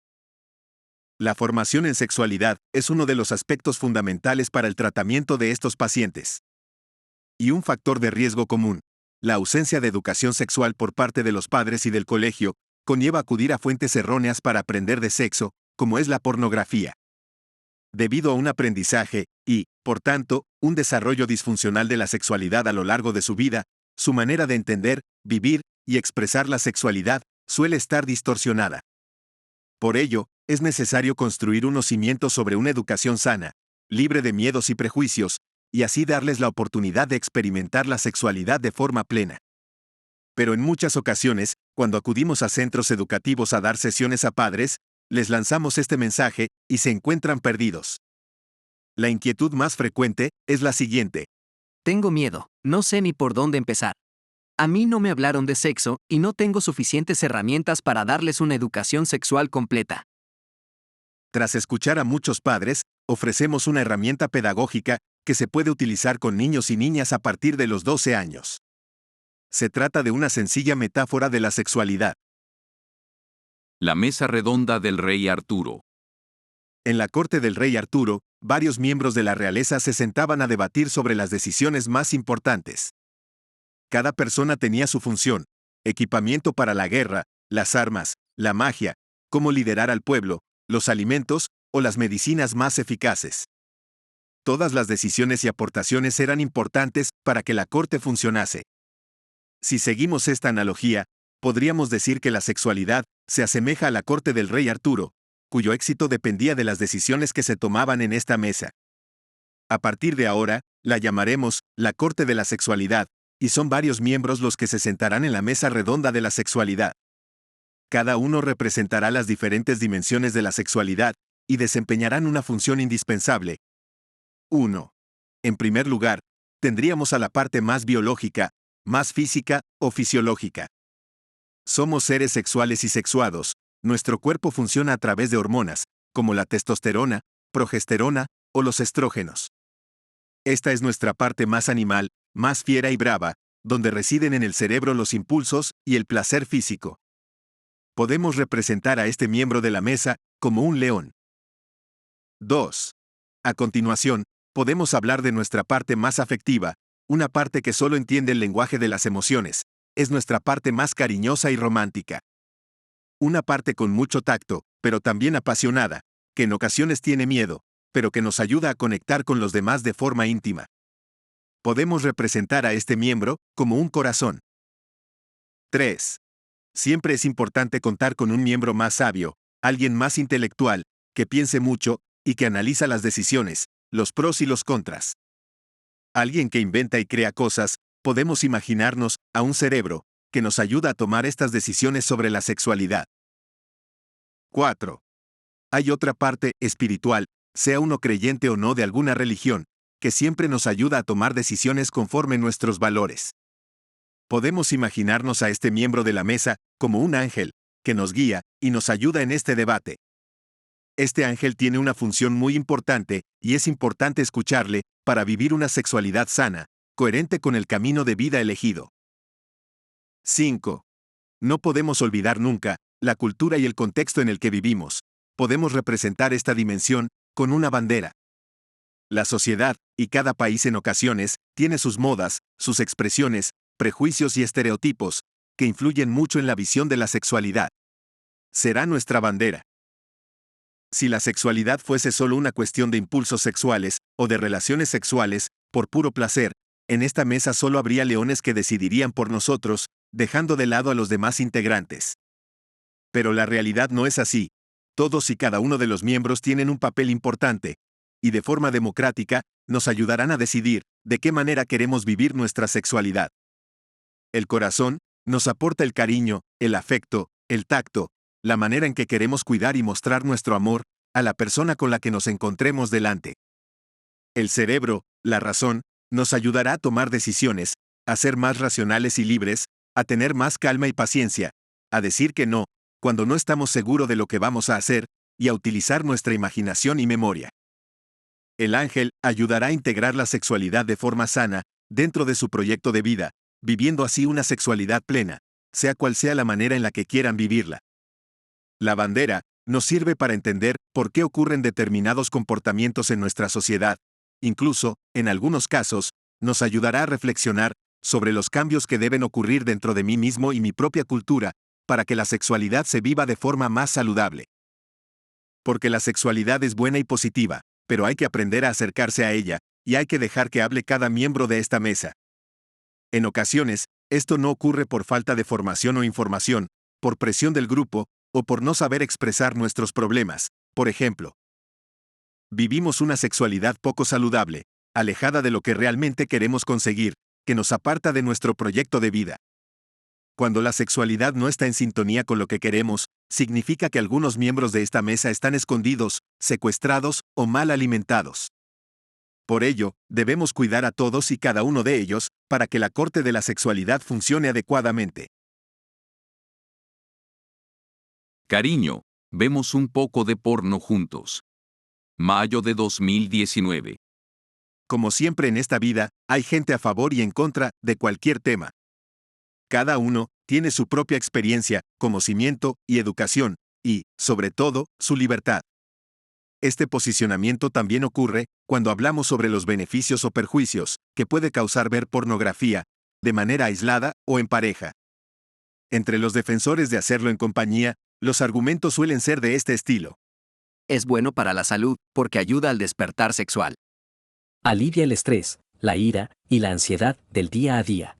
La formación en sexualidad es uno de los aspectos fundamentales para el tratamiento de estos pacientes. Y un factor de riesgo común, la ausencia de educación sexual por parte de los padres y del colegio, conlleva acudir a fuentes erróneas para aprender de sexo, como es la pornografía. Debido a un aprendizaje y, por tanto, un desarrollo disfuncional de la sexualidad a lo largo de su vida, su manera de entender, vivir y expresar la sexualidad suele estar distorsionada. Por ello, es necesario construir unos cimientos sobre una educación sana, libre de miedos y prejuicios, y así darles la oportunidad de experimentar la sexualidad de forma plena. Pero en muchas ocasiones, cuando acudimos a centros educativos a dar sesiones a padres, les lanzamos este mensaje y se encuentran perdidos. La inquietud más frecuente es la siguiente: Tengo miedo, no sé ni por dónde empezar. A mí no me hablaron de sexo y no tengo suficientes herramientas para darles una educación sexual completa. Tras escuchar a muchos padres, ofrecemos una herramienta pedagógica que se puede utilizar con niños y niñas a partir de los 12 años. Se trata de una sencilla metáfora de la sexualidad. La mesa redonda del rey Arturo. En la corte del rey Arturo, varios miembros de la realeza se sentaban a debatir sobre las decisiones más importantes. Cada persona tenía su función: equipamiento para la guerra, las armas, la magia, cómo liderar al pueblo, los alimentos o las medicinas más eficaces. Todas las decisiones y aportaciones eran importantes para que la corte funcionase. Si seguimos esta analogía, podríamos decir que la sexualidad se asemeja a la corte del rey Arturo, cuyo éxito dependía de las decisiones que se tomaban en esta mesa. A partir de ahora, la llamaremos la corte de la sexualidad, y son varios miembros los que se sentarán en la mesa redonda de la sexualidad. Cada uno representará las diferentes dimensiones de la sexualidad y desempeñarán una función indispensable. 1. En primer lugar, tendríamos a la parte más biológica, más física o fisiológica. Somos seres sexuales y sexuados. Nuestro cuerpo funciona a través de hormonas, como la testosterona, progesterona o los estrógenos. Esta es nuestra parte más animal, más fiera y brava, donde residen en el cerebro los impulsos y el placer físico. Podemos representar a este miembro de la mesa como un león. 2. A continuación, podemos hablar de nuestra parte más afectiva, una parte que solo entiende el lenguaje de las emociones. Es nuestra parte más cariñosa y romántica. Una parte con mucho tacto, pero también apasionada, que en ocasiones tiene miedo, pero que nos ayuda a conectar con los demás de forma íntima. Podemos representar a este miembro como un corazón. 3. Siempre es importante contar con un miembro más sabio, alguien más intelectual, que piense mucho y que analiza las decisiones, los pros y los contras. Alguien que inventa y crea cosas. Podemos imaginarnos a un cerebro que nos ayuda a tomar estas decisiones sobre la sexualidad. 4. Hay otra parte espiritual, sea uno creyente o no de alguna religión, que siempre nos ayuda a tomar decisiones conforme nuestros valores. Podemos imaginarnos a este miembro de la mesa como un ángel, que nos guía y nos ayuda en este debate. Este ángel tiene una función muy importante, y es importante escucharle para vivir una sexualidad sana, coherente con el camino de vida elegido. 5. No podemos olvidar nunca la cultura y el contexto en el que vivimos. Podemos representar esta dimensión con una bandera. La sociedad, y cada país en ocasiones, tiene sus modas, sus expresiones, prejuicios y estereotipos, que influyen mucho en la visión de la sexualidad. Será nuestra bandera. Si la sexualidad fuese solo una cuestión de impulsos sexuales, o de relaciones sexuales, por puro placer, en esta mesa solo habría leones que decidirían por nosotros, dejando de lado a los demás integrantes. Pero la realidad no es así. Todos y cada uno de los miembros tienen un papel importante, y de forma democrática, nos ayudarán a decidir de qué manera queremos vivir nuestra sexualidad. El corazón nos aporta el cariño, el afecto, el tacto, la manera en que queremos cuidar y mostrar nuestro amor a la persona con la que nos encontremos delante. El cerebro, la razón, nos ayudará a tomar decisiones, a ser más racionales y libres, a tener más calma y paciencia, a decir que no, cuando no estamos seguros de lo que vamos a hacer, y a utilizar nuestra imaginación y memoria. El ángel ayudará a integrar la sexualidad de forma sana, dentro de su proyecto de vida, viviendo así una sexualidad plena, sea cual sea la manera en la que quieran vivirla. La bandera nos sirve para entender por qué ocurren determinados comportamientos en nuestra sociedad. Incluso, en algunos casos, nos ayudará a reflexionar sobre los cambios que deben ocurrir dentro de mí mismo y mi propia cultura, para que la sexualidad se viva de forma más saludable. Porque la sexualidad es buena y positiva, pero hay que aprender a acercarse a ella, y hay que dejar que hable cada miembro de esta mesa. En ocasiones, esto no ocurre por falta de formación o información, por presión del grupo, o por no saber expresar nuestros problemas. Por ejemplo, vivimos una sexualidad poco saludable, alejada de lo que realmente queremos conseguir, que nos aparta de nuestro proyecto de vida. Cuando la sexualidad no está en sintonía con lo que queremos, significa que algunos miembros de esta mesa están escondidos, secuestrados o mal alimentados. Por ello, debemos cuidar a todos y cada uno de ellos, para que la corte de la sexualidad funcione adecuadamente. Cariño, vemos un poco de porno juntos. Mayo de 2019. Como siempre en esta vida, hay gente a favor y en contra de cualquier tema. Cada uno tiene su propia experiencia, conocimiento y educación, y, sobre todo, su libertad. Este posicionamiento también ocurre cuando hablamos sobre los beneficios o perjuicios que puede causar ver pornografía, de manera aislada o en pareja. Entre los defensores de hacerlo en compañía, los argumentos suelen ser de este estilo. Es bueno para la salud porque ayuda al despertar sexual. Alivia el estrés, la ira y la ansiedad del día a día.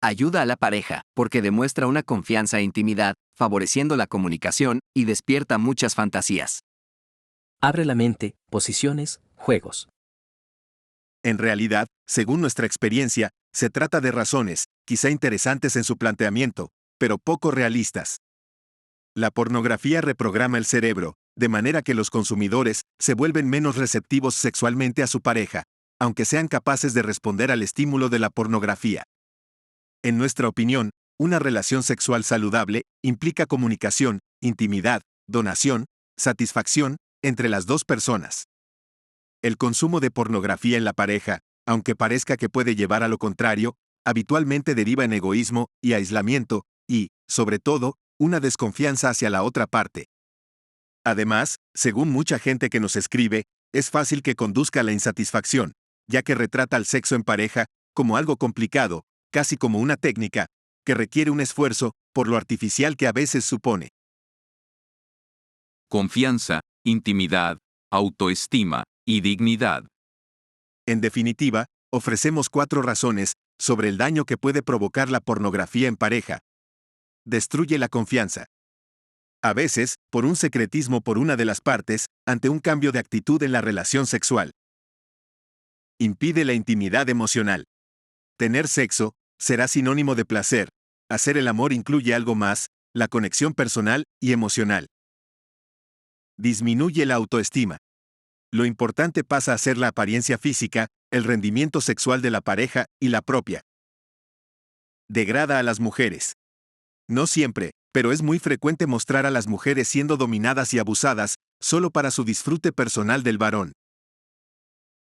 Ayuda a la pareja porque demuestra una confianza e intimidad, favoreciendo la comunicación y despierta muchas fantasías. Abre la mente, posiciones, juegos. En realidad, según nuestra experiencia, se trata de razones, quizá interesantes en su planteamiento, pero poco realistas. La pornografía reprograma el cerebro, de manera que los consumidores se vuelven menos receptivos sexualmente a su pareja, aunque sean capaces de responder al estímulo de la pornografía. En nuestra opinión, una relación sexual saludable implica comunicación, intimidad, donación, satisfacción, entre las dos personas. El consumo de pornografía en la pareja, aunque parezca que puede llevar a lo contrario, habitualmente deriva en egoísmo y aislamiento, y, sobre todo, una desconfianza hacia la otra parte. Además, según mucha gente que nos escribe, es fácil que conduzca a la insatisfacción, ya que retrata al sexo en pareja como algo complicado, casi como una técnica, que requiere un esfuerzo, por lo artificial que a veces supone. Confianza, intimidad, autoestima y dignidad. En definitiva, ofrecemos 4 razones sobre el daño que puede provocar la pornografía en pareja. Destruye la confianza. A veces, por un secretismo por una de las partes, ante un cambio de actitud en la relación sexual. Impide la intimidad emocional. Tener sexo será sinónimo de placer. Hacer el amor incluye algo más, la conexión personal y emocional. Disminuye la autoestima. Lo importante pasa a ser la apariencia física, el rendimiento sexual de la pareja y la propia. Degrada a las mujeres. No siempre, pero es muy frecuente mostrar a las mujeres siendo dominadas y abusadas, solo para su disfrute personal del varón.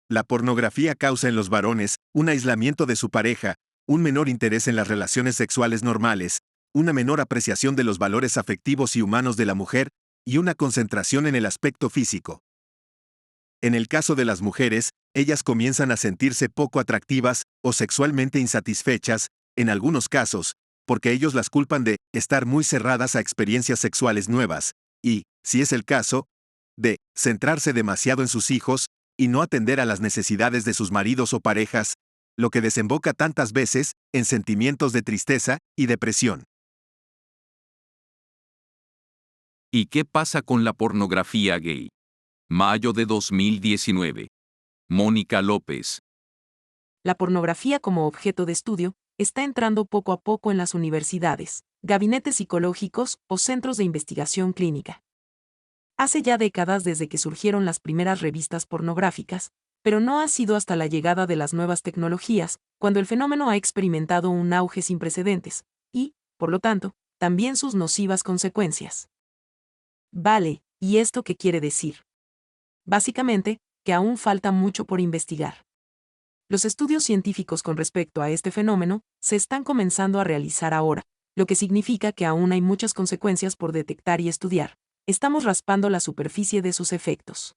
La pornografía causa en los varones un aislamiento de su pareja, un menor interés en las relaciones sexuales normales, una menor apreciación de los valores afectivos y humanos de la mujer, y una concentración en el aspecto físico. En el caso de las mujeres, ellas comienzan a sentirse poco atractivas o sexualmente insatisfechas, en algunos casos, porque ellos las culpan de estar muy cerradas a experiencias sexuales nuevas, y, si es el caso, de centrarse demasiado en sus hijos y no atender a las necesidades de sus maridos o parejas, lo que desemboca tantas veces en sentimientos de tristeza y depresión. ¿Y qué pasa con la pornografía gay? Mayo de 2019. Mónica López. La pornografía como objeto de estudio está entrando poco a poco en las universidades, gabinetes psicológicos o centros de investigación clínica. Hace ya décadas desde que surgieron las primeras revistas pornográficas, pero no ha sido hasta la llegada de las nuevas tecnologías, cuando el fenómeno ha experimentado un auge sin precedentes, y, por lo tanto, también sus nocivas consecuencias. Vale, ¿y esto qué quiere decir? Básicamente, que aún falta mucho por investigar. Los estudios científicos con respecto a este fenómeno se están comenzando a realizar ahora, lo que significa que aún hay muchas consecuencias por detectar y estudiar. Estamos raspando la superficie de sus efectos.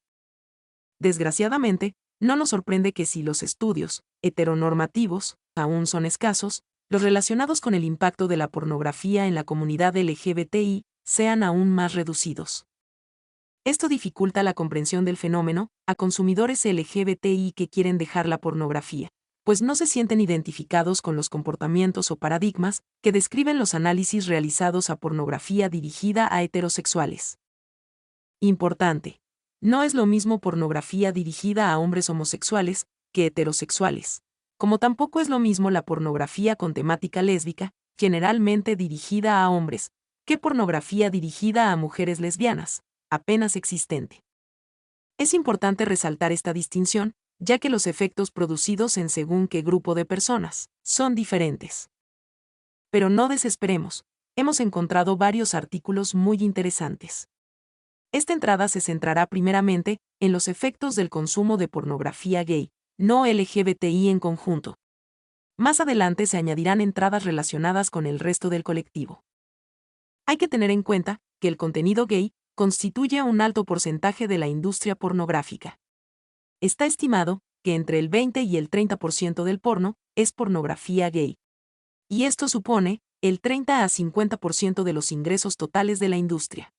Desgraciadamente, no nos sorprende que si los estudios heteronormativos aún son escasos, los relacionados con el impacto de la pornografía en la comunidad LGBTI sean aún más reducidos. Esto dificulta la comprensión del fenómeno a consumidores LGBTI que quieren dejar la pornografía, pues no se sienten identificados con los comportamientos o paradigmas que describen los análisis realizados a pornografía dirigida a heterosexuales. Importante. No es lo mismo pornografía dirigida a hombres homosexuales que heterosexuales, como tampoco es lo mismo la pornografía con temática lésbica, generalmente dirigida a hombres, que pornografía dirigida a mujeres lesbianas, apenas existente. Es importante resaltar esta distinción, ya que los efectos producidos en según qué grupo de personas son diferentes. Pero no desesperemos, hemos encontrado varios artículos muy interesantes. Esta entrada se centrará primeramente en los efectos del consumo de pornografía gay, no LGBTI en conjunto. Más adelante se añadirán entradas relacionadas con el resto del colectivo. Hay que tener en cuenta que el contenido gay constituye un alto porcentaje de la industria pornográfica. Está estimado que entre el 20 y el 30% del porno es pornografía gay. Y esto supone el 30 a 50% de los ingresos totales de la industria.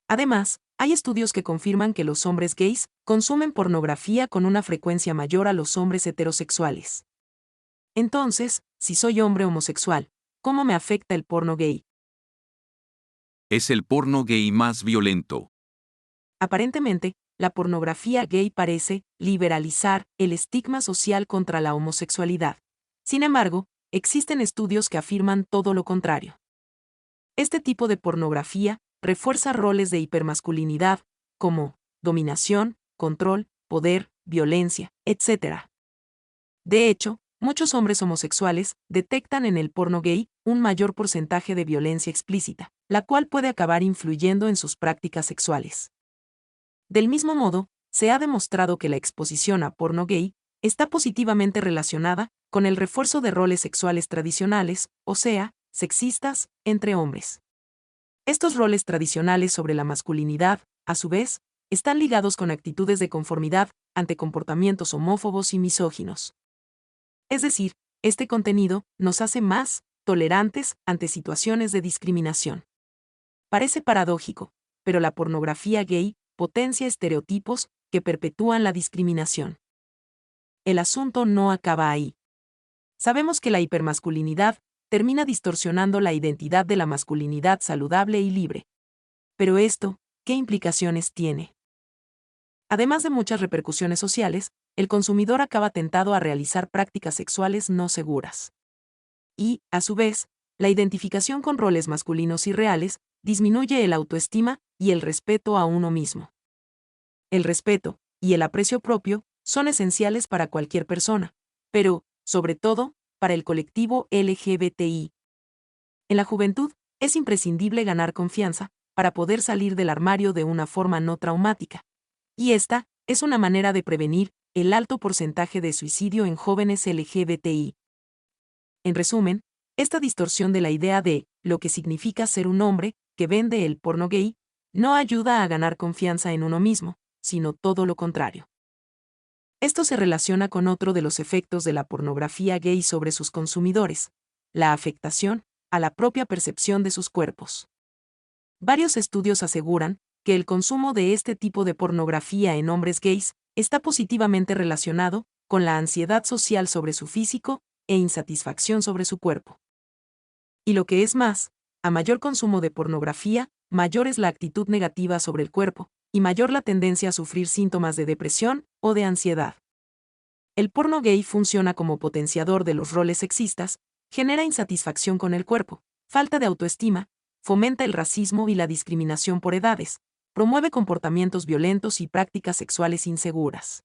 Además, hay estudios que confirman que los hombres gays consumen pornografía con una frecuencia mayor a los hombres heterosexuales. Entonces, si soy hombre homosexual, ¿cómo me afecta el porno gay? Es el porno gay más violento. Aparentemente, la pornografía gay parece liberalizar el estigma social contra la homosexualidad. Sin embargo, existen estudios que afirman todo lo contrario. Este tipo de pornografía refuerza roles de hipermasculinidad, como dominación, control, poder, violencia, etc. De hecho, muchos hombres homosexuales detectan en el porno gay un mayor porcentaje de violencia explícita, la cual puede acabar influyendo en sus prácticas sexuales. Del mismo modo, se ha demostrado que la exposición a porno gay está positivamente relacionada con el refuerzo de roles sexuales tradicionales, o sea, sexistas, entre hombres. Estos roles tradicionales sobre la masculinidad, a su vez, están ligados con actitudes de conformidad ante comportamientos homófobos y misóginos. Es decir, este contenido nos hace más tolerantes ante situaciones de discriminación. Parece paradójico, pero la pornografía gay potencia estereotipos que perpetúan la discriminación. El asunto no acaba ahí. Sabemos que la hipermasculinidad termina distorsionando la identidad de la masculinidad saludable y libre. Pero esto, ¿qué implicaciones tiene? Además de muchas repercusiones sociales, el consumidor acaba tentado a realizar prácticas sexuales no seguras. Y, a su vez, la identificación con roles masculinos y reales disminuye el autoestima y el respeto a uno mismo. El respeto y el aprecio propio son esenciales para cualquier persona, pero, sobre todo, para el colectivo LGBTI. En la juventud, es imprescindible ganar confianza para poder salir del armario de una forma no traumática. Y esta es una manera de prevenir el alto porcentaje de suicidio en jóvenes LGBTI. En resumen, esta distorsión de la idea de lo que significa ser un hombre que vende el porno gay no ayuda a ganar confianza en uno mismo, sino todo lo contrario. Esto se relaciona con otro de los efectos de la pornografía gay sobre sus consumidores, la afectación a la propia percepción de sus cuerpos. Varios estudios aseguran que el consumo de este tipo de pornografía en hombres gays está positivamente relacionado con la ansiedad social sobre su físico e insatisfacción sobre su cuerpo. Y lo que es más, a mayor consumo de pornografía, mayor es la actitud negativa sobre el cuerpo, y mayor la tendencia a sufrir síntomas de depresión o de ansiedad. El porno gay funciona como potenciador de los roles sexistas, genera insatisfacción con el cuerpo, falta de autoestima, fomenta el racismo y la discriminación por edades, promueve comportamientos violentos y prácticas sexuales inseguras.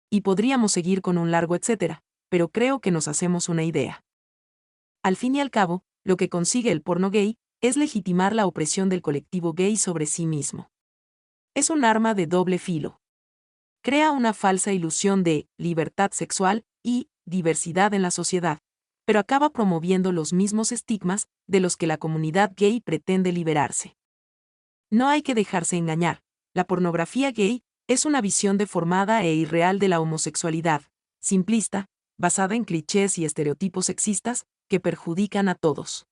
Y podríamos seguir con un largo etcétera, pero creo que nos hacemos una idea. Al fin y al cabo, lo que consigue el porno gay es legitimar la opresión del colectivo gay sobre sí mismo. Es un arma de doble filo. Crea una falsa ilusión de libertad sexual y diversidad en la sociedad, pero acaba promoviendo los mismos estigmas de los que la comunidad gay pretende liberarse. No hay que dejarse engañar, la pornografía gay es una visión deformada e irreal de la homosexualidad, simplista, basada en clichés y estereotipos sexistas que perjudican a todos.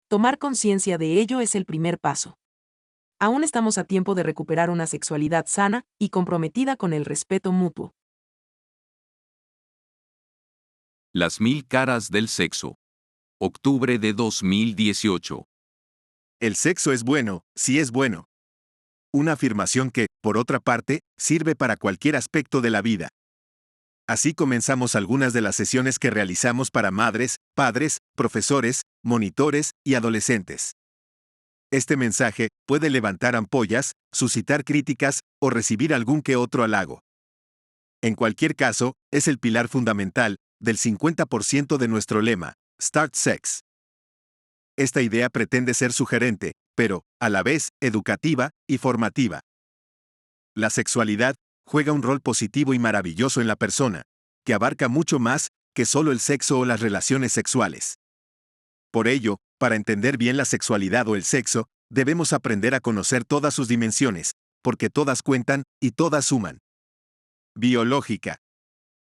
Tomar conciencia de ello es el primer paso. Aún estamos a tiempo de recuperar una sexualidad sana y comprometida con el respeto mutuo. Las 1000 caras del sexo. Octubre de 2018. El sexo es bueno, sí es bueno. Una afirmación que, por otra parte, sirve para cualquier aspecto de la vida. Así comenzamos algunas de las sesiones que realizamos para madres, padres, profesores, monitores y adolescentes. Este mensaje puede levantar ampollas, suscitar críticas o recibir algún que otro halago. En cualquier caso, es el pilar fundamental del 50% de nuestro lema, Start Sex. Esta idea pretende ser sugerente, pero, a la vez, educativa y formativa. La sexualidad juega un rol positivo y maravilloso en la persona, que abarca mucho más que solo el sexo o las relaciones sexuales. Por ello, para entender bien la sexualidad o el sexo, debemos aprender a conocer todas sus dimensiones, porque todas cuentan y todas suman. Biológica.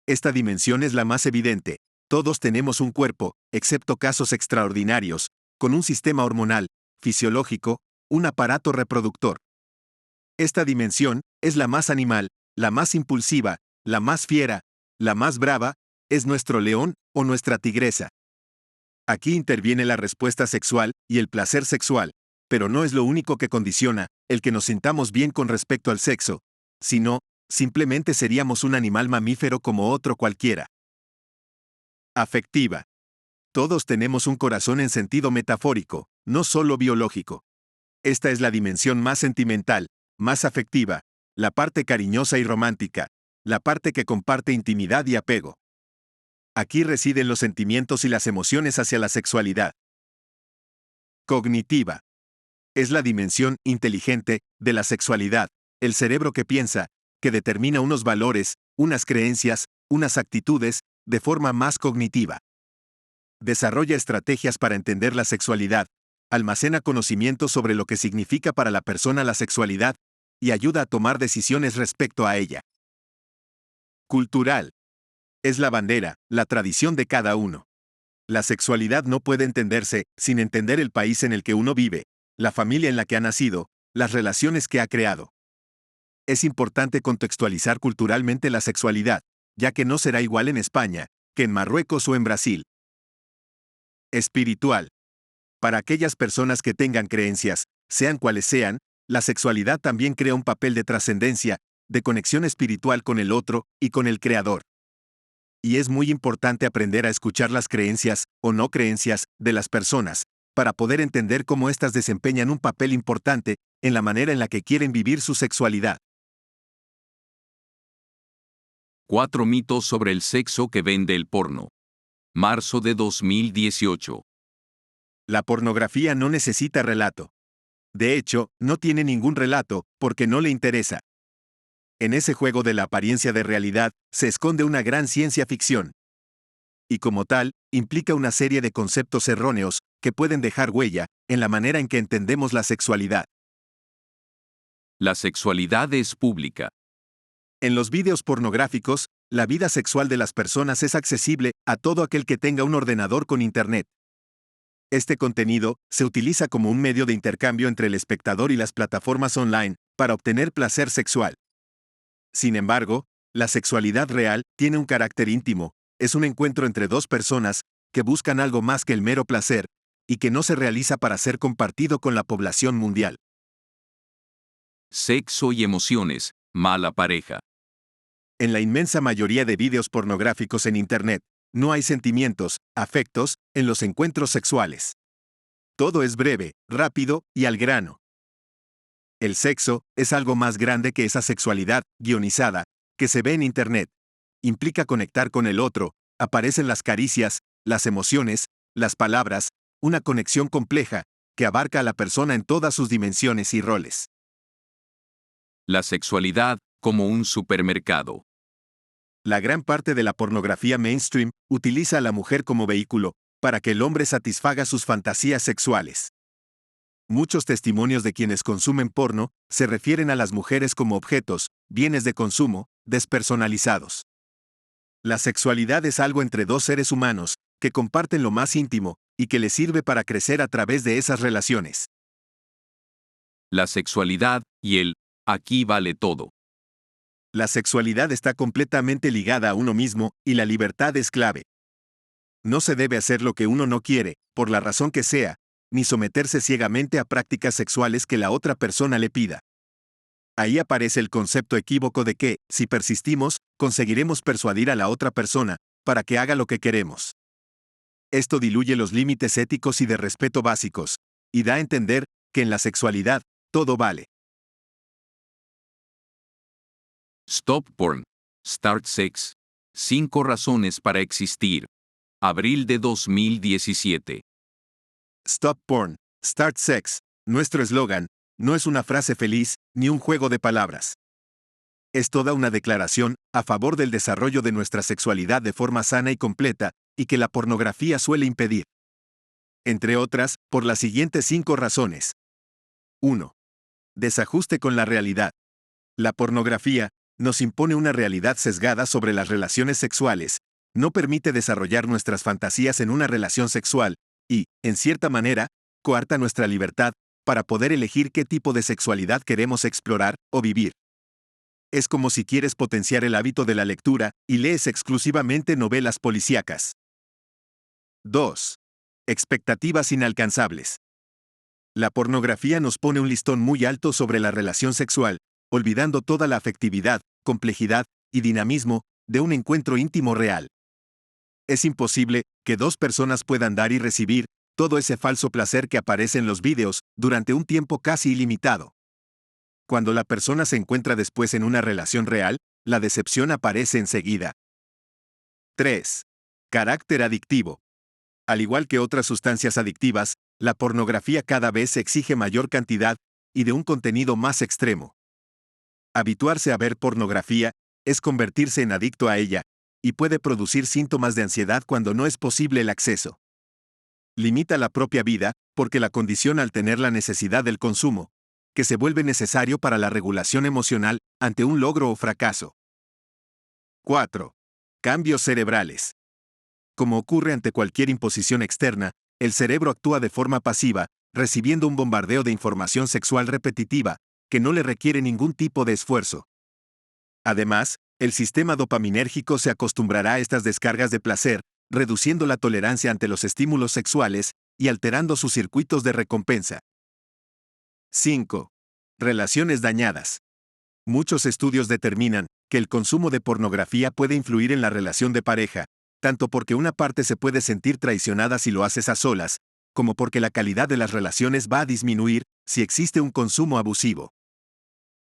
Esta dimensión es la más evidente. Todos tenemos un cuerpo, excepto casos extraordinarios, con un sistema hormonal, fisiológico, un aparato reproductor. Esta dimensión es la más animal, la más impulsiva, la más fiera, la más brava, es nuestro león o nuestra tigresa. Aquí interviene la respuesta sexual y el placer sexual, pero no es lo único que condiciona el que nos sintamos bien con respecto al sexo, sino, simplemente seríamos un animal mamífero como otro cualquiera. Afectiva. Todos tenemos un corazón en sentido metafórico, no solo biológico. Esta es la dimensión más sentimental, más afectiva, la parte cariñosa y romántica, la parte que comparte intimidad y apego. Aquí residen los sentimientos y las emociones hacia la sexualidad. Cognitiva. Es la dimensión inteligente de la sexualidad, el cerebro que piensa, que determina unos valores, unas creencias, unas actitudes, de forma más cognitiva. Desarrolla estrategias para entender la sexualidad, almacena conocimientos sobre lo que significa para la persona la sexualidad, y ayuda a tomar decisiones respecto a ella. Cultural. Es la bandera, la tradición de cada uno. La sexualidad no puede entenderse sin entender el país en el que uno vive, la familia en la que ha nacido, las relaciones que ha creado. Es importante contextualizar culturalmente la sexualidad, ya que no será igual en España, que en Marruecos o en Brasil. Espiritual. Para aquellas personas que tengan creencias, sean cuales sean, la sexualidad también crea un papel de trascendencia, de conexión espiritual con el otro y con el Creador. Y es muy importante aprender a escuchar las creencias, o no creencias, de las personas, para poder entender cómo éstas desempeñan un papel importante en la manera en la que quieren vivir su sexualidad. 4 mitos sobre el sexo que vende el porno. Marzo de 2018. La pornografía no necesita relato. De hecho, no tiene ningún relato, porque no le interesa. En ese juego de la apariencia de realidad, se esconde una gran ciencia ficción. Y como tal, implica una serie de conceptos erróneos, que pueden dejar huella, en la manera en que entendemos la sexualidad. La sexualidad es pública. En los vídeos pornográficos, la vida sexual de las personas es accesible a todo aquel que tenga un ordenador con Internet. Este contenido se utiliza como un medio de intercambio entre el espectador y las plataformas online, para obtener placer sexual. Sin embargo, la sexualidad real tiene un carácter íntimo, es un encuentro entre dos personas que buscan algo más que el mero placer, y que no se realiza para ser compartido con la población mundial. Sexo y emociones, mala pareja. En la inmensa mayoría de vídeos pornográficos en Internet, no hay sentimientos, afectos, en los encuentros sexuales. Todo es breve, rápido y al grano. El sexo es algo más grande que esa sexualidad guionizada que se ve en Internet. Implica conectar con el otro, aparecen las caricias, las emociones, las palabras, una conexión compleja que abarca a la persona en todas sus dimensiones y roles. La sexualidad como un supermercado. La gran parte de la pornografía mainstream utiliza a la mujer como vehículo para que el hombre satisfaga sus fantasías sexuales. Muchos testimonios de quienes consumen porno se refieren a las mujeres como objetos, bienes de consumo, despersonalizados. La sexualidad es algo entre dos seres humanos, que comparten lo más íntimo, y que les sirve para crecer a través de esas relaciones. La sexualidad y el aquí vale todo. La sexualidad está completamente ligada a uno mismo, y la libertad es clave. No se debe hacer lo que uno no quiere, por la razón que sea, ni someterse ciegamente a prácticas sexuales que la otra persona le pida. Ahí aparece el concepto equívoco de que, si persistimos, conseguiremos persuadir a la otra persona para que haga lo que queremos. Esto diluye los límites éticos y de respeto básicos, y da a entender que en la sexualidad, todo vale. Stop Porn. Start Sex. 5 razones para existir. Abril de 2017. Stop Porn. Start Sex. Nuestro eslogan no es una frase feliz ni un juego de palabras. Es toda una declaración a favor del desarrollo de nuestra sexualidad de forma sana y completa, y que la pornografía suele impedir. Entre otras, por las siguientes 5 razones. 1. Desajuste con la realidad. La pornografía nos impone una realidad sesgada sobre las relaciones sexuales, no permite desarrollar nuestras fantasías en una relación sexual, y, en cierta manera, coarta nuestra libertad para poder elegir qué tipo de sexualidad queremos explorar o vivir. Es como si quieres potenciar el hábito de la lectura y lees exclusivamente novelas policíacas. 2. Expectativas inalcanzables. La pornografía nos pone un listón muy alto sobre la relación sexual, olvidando toda la afectividad, complejidad y dinamismo de un encuentro íntimo real. Es imposible que 2 personas puedan dar y recibir todo ese falso placer que aparece en los vídeos durante un tiempo casi ilimitado. Cuando la persona se encuentra después en una relación real, la decepción aparece enseguida. 3. Carácter adictivo. Al igual que otras sustancias adictivas, la pornografía cada vez exige mayor cantidad y de un contenido más extremo. Habituarse a ver pornografía es convertirse en adicto a ella, y puede producir síntomas de ansiedad cuando no es posible el acceso. Limita la propia vida, porque la condiciona al tener la necesidad del consumo, que se vuelve necesario para la regulación emocional ante un logro o fracaso. 4. Cambios cerebrales. Como ocurre ante cualquier imposición externa, el cerebro actúa de forma pasiva, recibiendo un bombardeo de información sexual repetitiva, que no le requiere ningún tipo de esfuerzo. Además, el sistema dopaminérgico se acostumbrará a estas descargas de placer, reduciendo la tolerancia ante los estímulos sexuales y alterando sus circuitos de recompensa. 5. Relaciones dañadas. Muchos estudios determinan que el consumo de pornografía puede influir en la relación de pareja, tanto porque una parte se puede sentir traicionada si lo haces a solas, como porque la calidad de las relaciones va a disminuir si existe un consumo abusivo.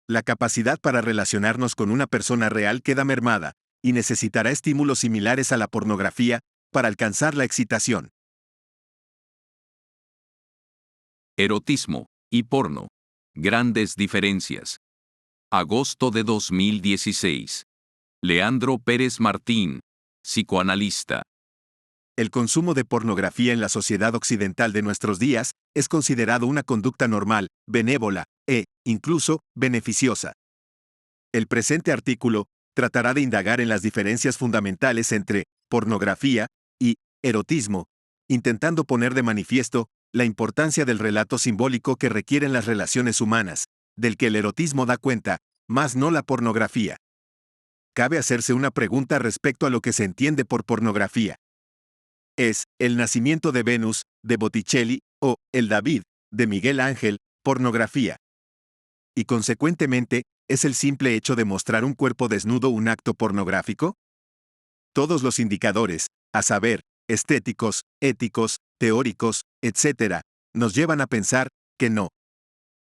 La capacidad para relacionarnos con una persona real queda mermada, y necesitará estímulos similares a la pornografía para alcanzar la excitación. Erotismo y porno. Grandes diferencias. Agosto de 2016. Leandro Pérez Martín, psicoanalista. El consumo de pornografía en la sociedad occidental de nuestros días es considerado una conducta normal, benévola e, incluso, beneficiosa. El presente artículo tratará de indagar en las diferencias fundamentales entre pornografía y erotismo, intentando poner de manifiesto la importancia del relato simbólico que requieren las relaciones humanas, del que el erotismo da cuenta, mas no la pornografía. Cabe hacerse una pregunta respecto a lo que se entiende por pornografía. ¿Es El nacimiento de Venus, de Botticelli, o El David, de Miguel Ángel, pornografía? Y consecuentemente, ¿es el simple hecho de mostrar un cuerpo desnudo un acto pornográfico? Todos los indicadores, a saber, estéticos, éticos, teóricos, etc., nos llevan a pensar que no.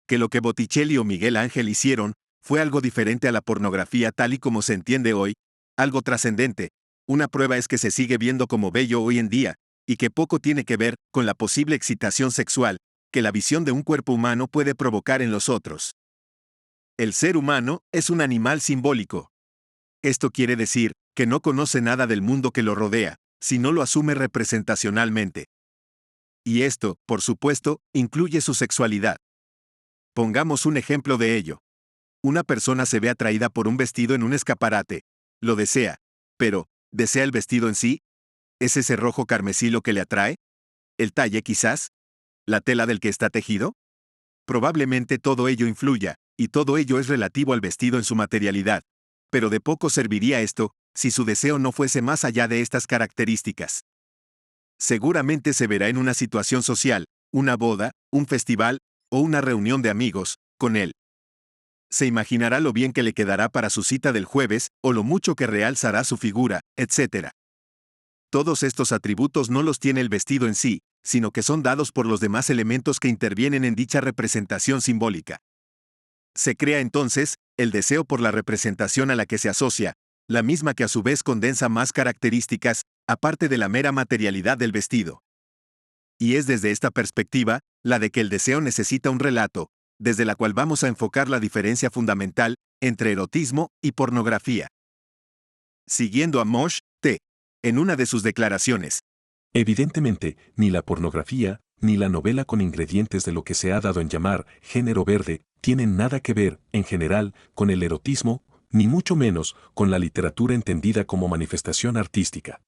Que lo que Botticelli o Miguel Ángel hicieron fue algo diferente a la pornografía tal y como se entiende hoy, algo trascendente. Una prueba es que se sigue viendo como bello hoy en día, y que poco tiene que ver con la posible excitación sexual que la visión de un cuerpo humano puede provocar en los otros. El ser humano es un animal simbólico. Esto quiere decir que no conoce nada del mundo que lo rodea, si no lo asume representacionalmente. Y esto, por supuesto, incluye su sexualidad. Pongamos un ejemplo de ello. Una persona se ve atraída por un vestido en un escaparate. Lo desea. Pero, ¿desea el vestido en sí? ¿Es ese rojo carmesí lo que le atrae? ¿El talle quizás? ¿La tela del que está tejido? Probablemente todo ello influya, y todo ello es relativo al vestido en su materialidad. Pero de poco serviría esto, si su deseo no fuese más allá de estas características. Seguramente se verá en una situación social, una boda, un festival, o una reunión de amigos, con él. Se imaginará lo bien que le quedará para su cita del jueves, o lo mucho que realzará su figura, etc. Todos estos atributos no los tiene el vestido en sí, sino que son dados por los demás elementos que intervienen en dicha representación simbólica. Se crea entonces el deseo por la representación a la que se asocia, la misma que a su vez condensa más características, aparte de la mera materialidad del vestido. Y es desde esta perspectiva la de que el deseo necesita un relato, desde la cual vamos a enfocar la diferencia fundamental entre erotismo y pornografía. Siguiendo a Moshe T. en una de sus declaraciones. Evidentemente, ni la pornografía, ni la novela con ingredientes de lo que se ha dado en llamar género verde, tienen nada que ver, en general, con el erotismo, ni mucho menos con la literatura entendida como manifestación artística.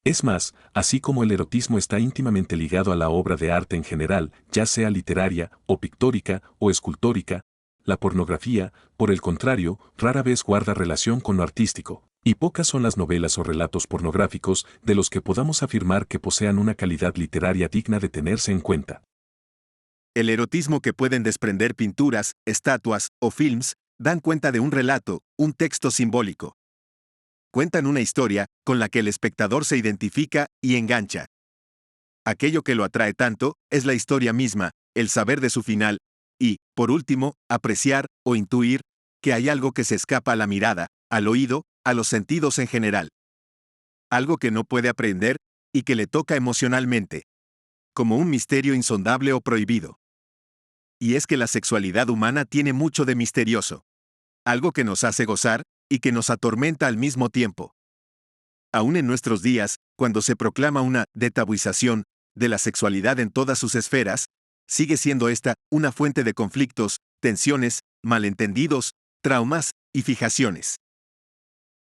Es más, así como el erotismo está íntimamente ligado a la obra de arte en general, ya sea literaria, o pictórica, o escultórica, la pornografía, por el contrario, rara vez guarda relación con lo artístico, y pocas son las novelas o relatos pornográficos de los que podamos afirmar que posean una calidad literaria digna de tenerse en cuenta. El erotismo que pueden desprender pinturas, estatuas o films dan cuenta de un relato, un texto simbólico. Cuentan una historia con la que el espectador se identifica y engancha. Aquello que lo atrae tanto es la historia misma, el saber de su final, y, por último, apreciar o intuir que hay algo que se escapa a la mirada, al oído, a los sentidos en general. Algo que no puede aprender y que le toca emocionalmente. Como un misterio insondable o prohibido. Y es que la sexualidad humana tiene mucho de misterioso. Algo que nos hace gozar y que nos atormenta al mismo tiempo. Aún en nuestros días, cuando se proclama una detabuización de la sexualidad en todas sus esferas, sigue siendo esta una fuente de conflictos, tensiones, malentendidos, traumas y fijaciones.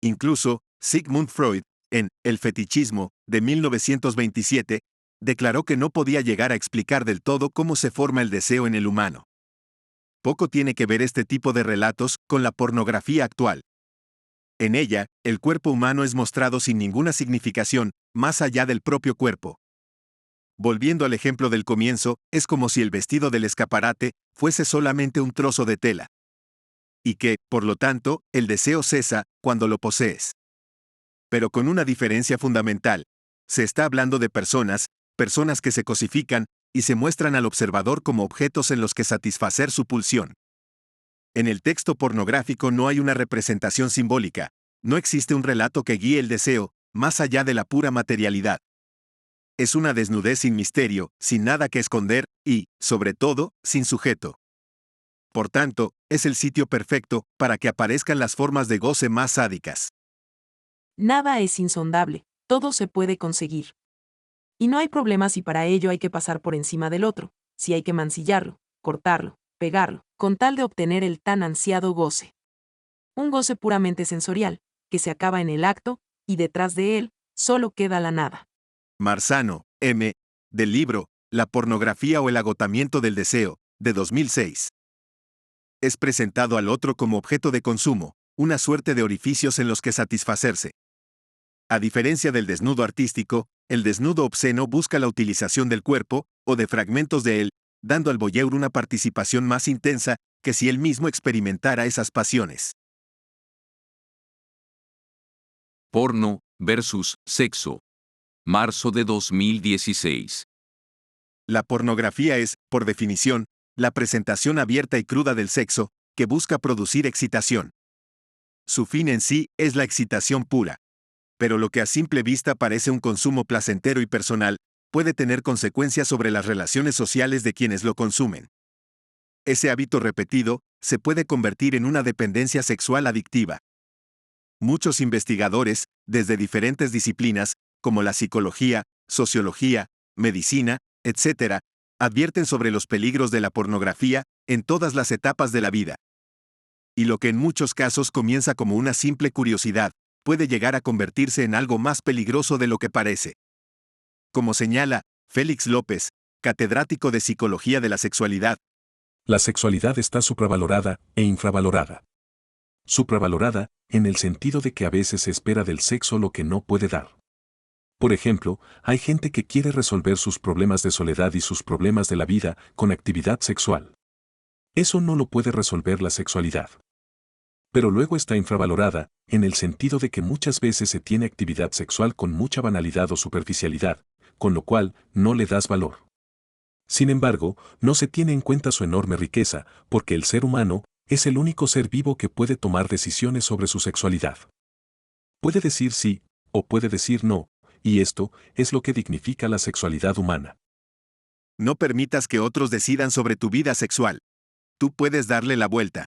Incluso, Sigmund Freud, en El fetichismo, de 1927, declaró que no podía llegar a explicar del todo cómo se forma el deseo en el humano. Poco tiene que ver este tipo de relatos con la pornografía actual. En ella, el cuerpo humano es mostrado sin ninguna significación, más allá del propio cuerpo. Volviendo al ejemplo del comienzo, es como si el vestido del escaparate fuese solamente un trozo de tela. Y que, por lo tanto, el deseo cesa cuando lo posees. Pero con una diferencia fundamental. Se está hablando de personas que se cosifican y se muestran al observador como objetos en los que satisfacer su pulsión. En el texto pornográfico no hay una representación simbólica, no existe un relato que guíe el deseo, más allá de la pura materialidad. Es una desnudez sin misterio, sin nada que esconder y, sobre todo, sin sujeto. Por tanto, es el sitio perfecto para que aparezcan las formas de goce más sádicas. Nada es insondable, todo se puede conseguir. Y no hay problema si para ello hay que pasar por encima del otro, si hay que mancillarlo, cortarlo, pegarlo, con tal de obtener el tan ansiado goce. Un goce puramente sensorial, que se acaba en el acto, y detrás de él, solo queda la nada. Marzano, M., del libro La pornografía o el agotamiento del deseo, de 2006. Es presentado al otro como objeto de consumo, una suerte de orificios en los que satisfacerse. A diferencia del desnudo artístico, el desnudo obsceno busca la utilización del cuerpo, o de fragmentos de él, dando al voyeur una participación más intensa que si él mismo experimentara esas pasiones. Porno versus sexo. Marzo de 2016. La pornografía es, por definición, la presentación abierta y cruda del sexo, que busca producir excitación. Su fin en sí es la excitación pura. Pero lo que a simple vista parece un consumo placentero y personal, puede tener consecuencias sobre las relaciones sociales de quienes lo consumen. Ese hábito repetido se puede convertir en una dependencia sexual adictiva. Muchos investigadores, desde diferentes disciplinas, como la psicología, sociología, medicina, etc., advierten sobre los peligros de la pornografía en todas las etapas de la vida. Y lo que en muchos casos comienza como una simple curiosidad, puede llegar a convertirse en algo más peligroso de lo que parece. Como señala Félix López, catedrático de Psicología de la Sexualidad, la sexualidad está supravalorada e infravalorada. Supravalorada, en el sentido de que a veces se espera del sexo lo que no puede dar. Por ejemplo, hay gente que quiere resolver sus problemas de soledad y sus problemas de la vida con actividad sexual. Eso no lo puede resolver la sexualidad. Pero luego está infravalorada, en el sentido de que muchas veces se tiene actividad sexual con mucha banalidad o superficialidad, con lo cual no le das valor. Sin embargo, no se tiene en cuenta su enorme riqueza, porque el ser humano es el único ser vivo que puede tomar decisiones sobre su sexualidad. Puede decir sí, o puede decir no, y esto es lo que dignifica la sexualidad humana. No permitas que otros decidan sobre tu vida sexual. Tú puedes darle la vuelta.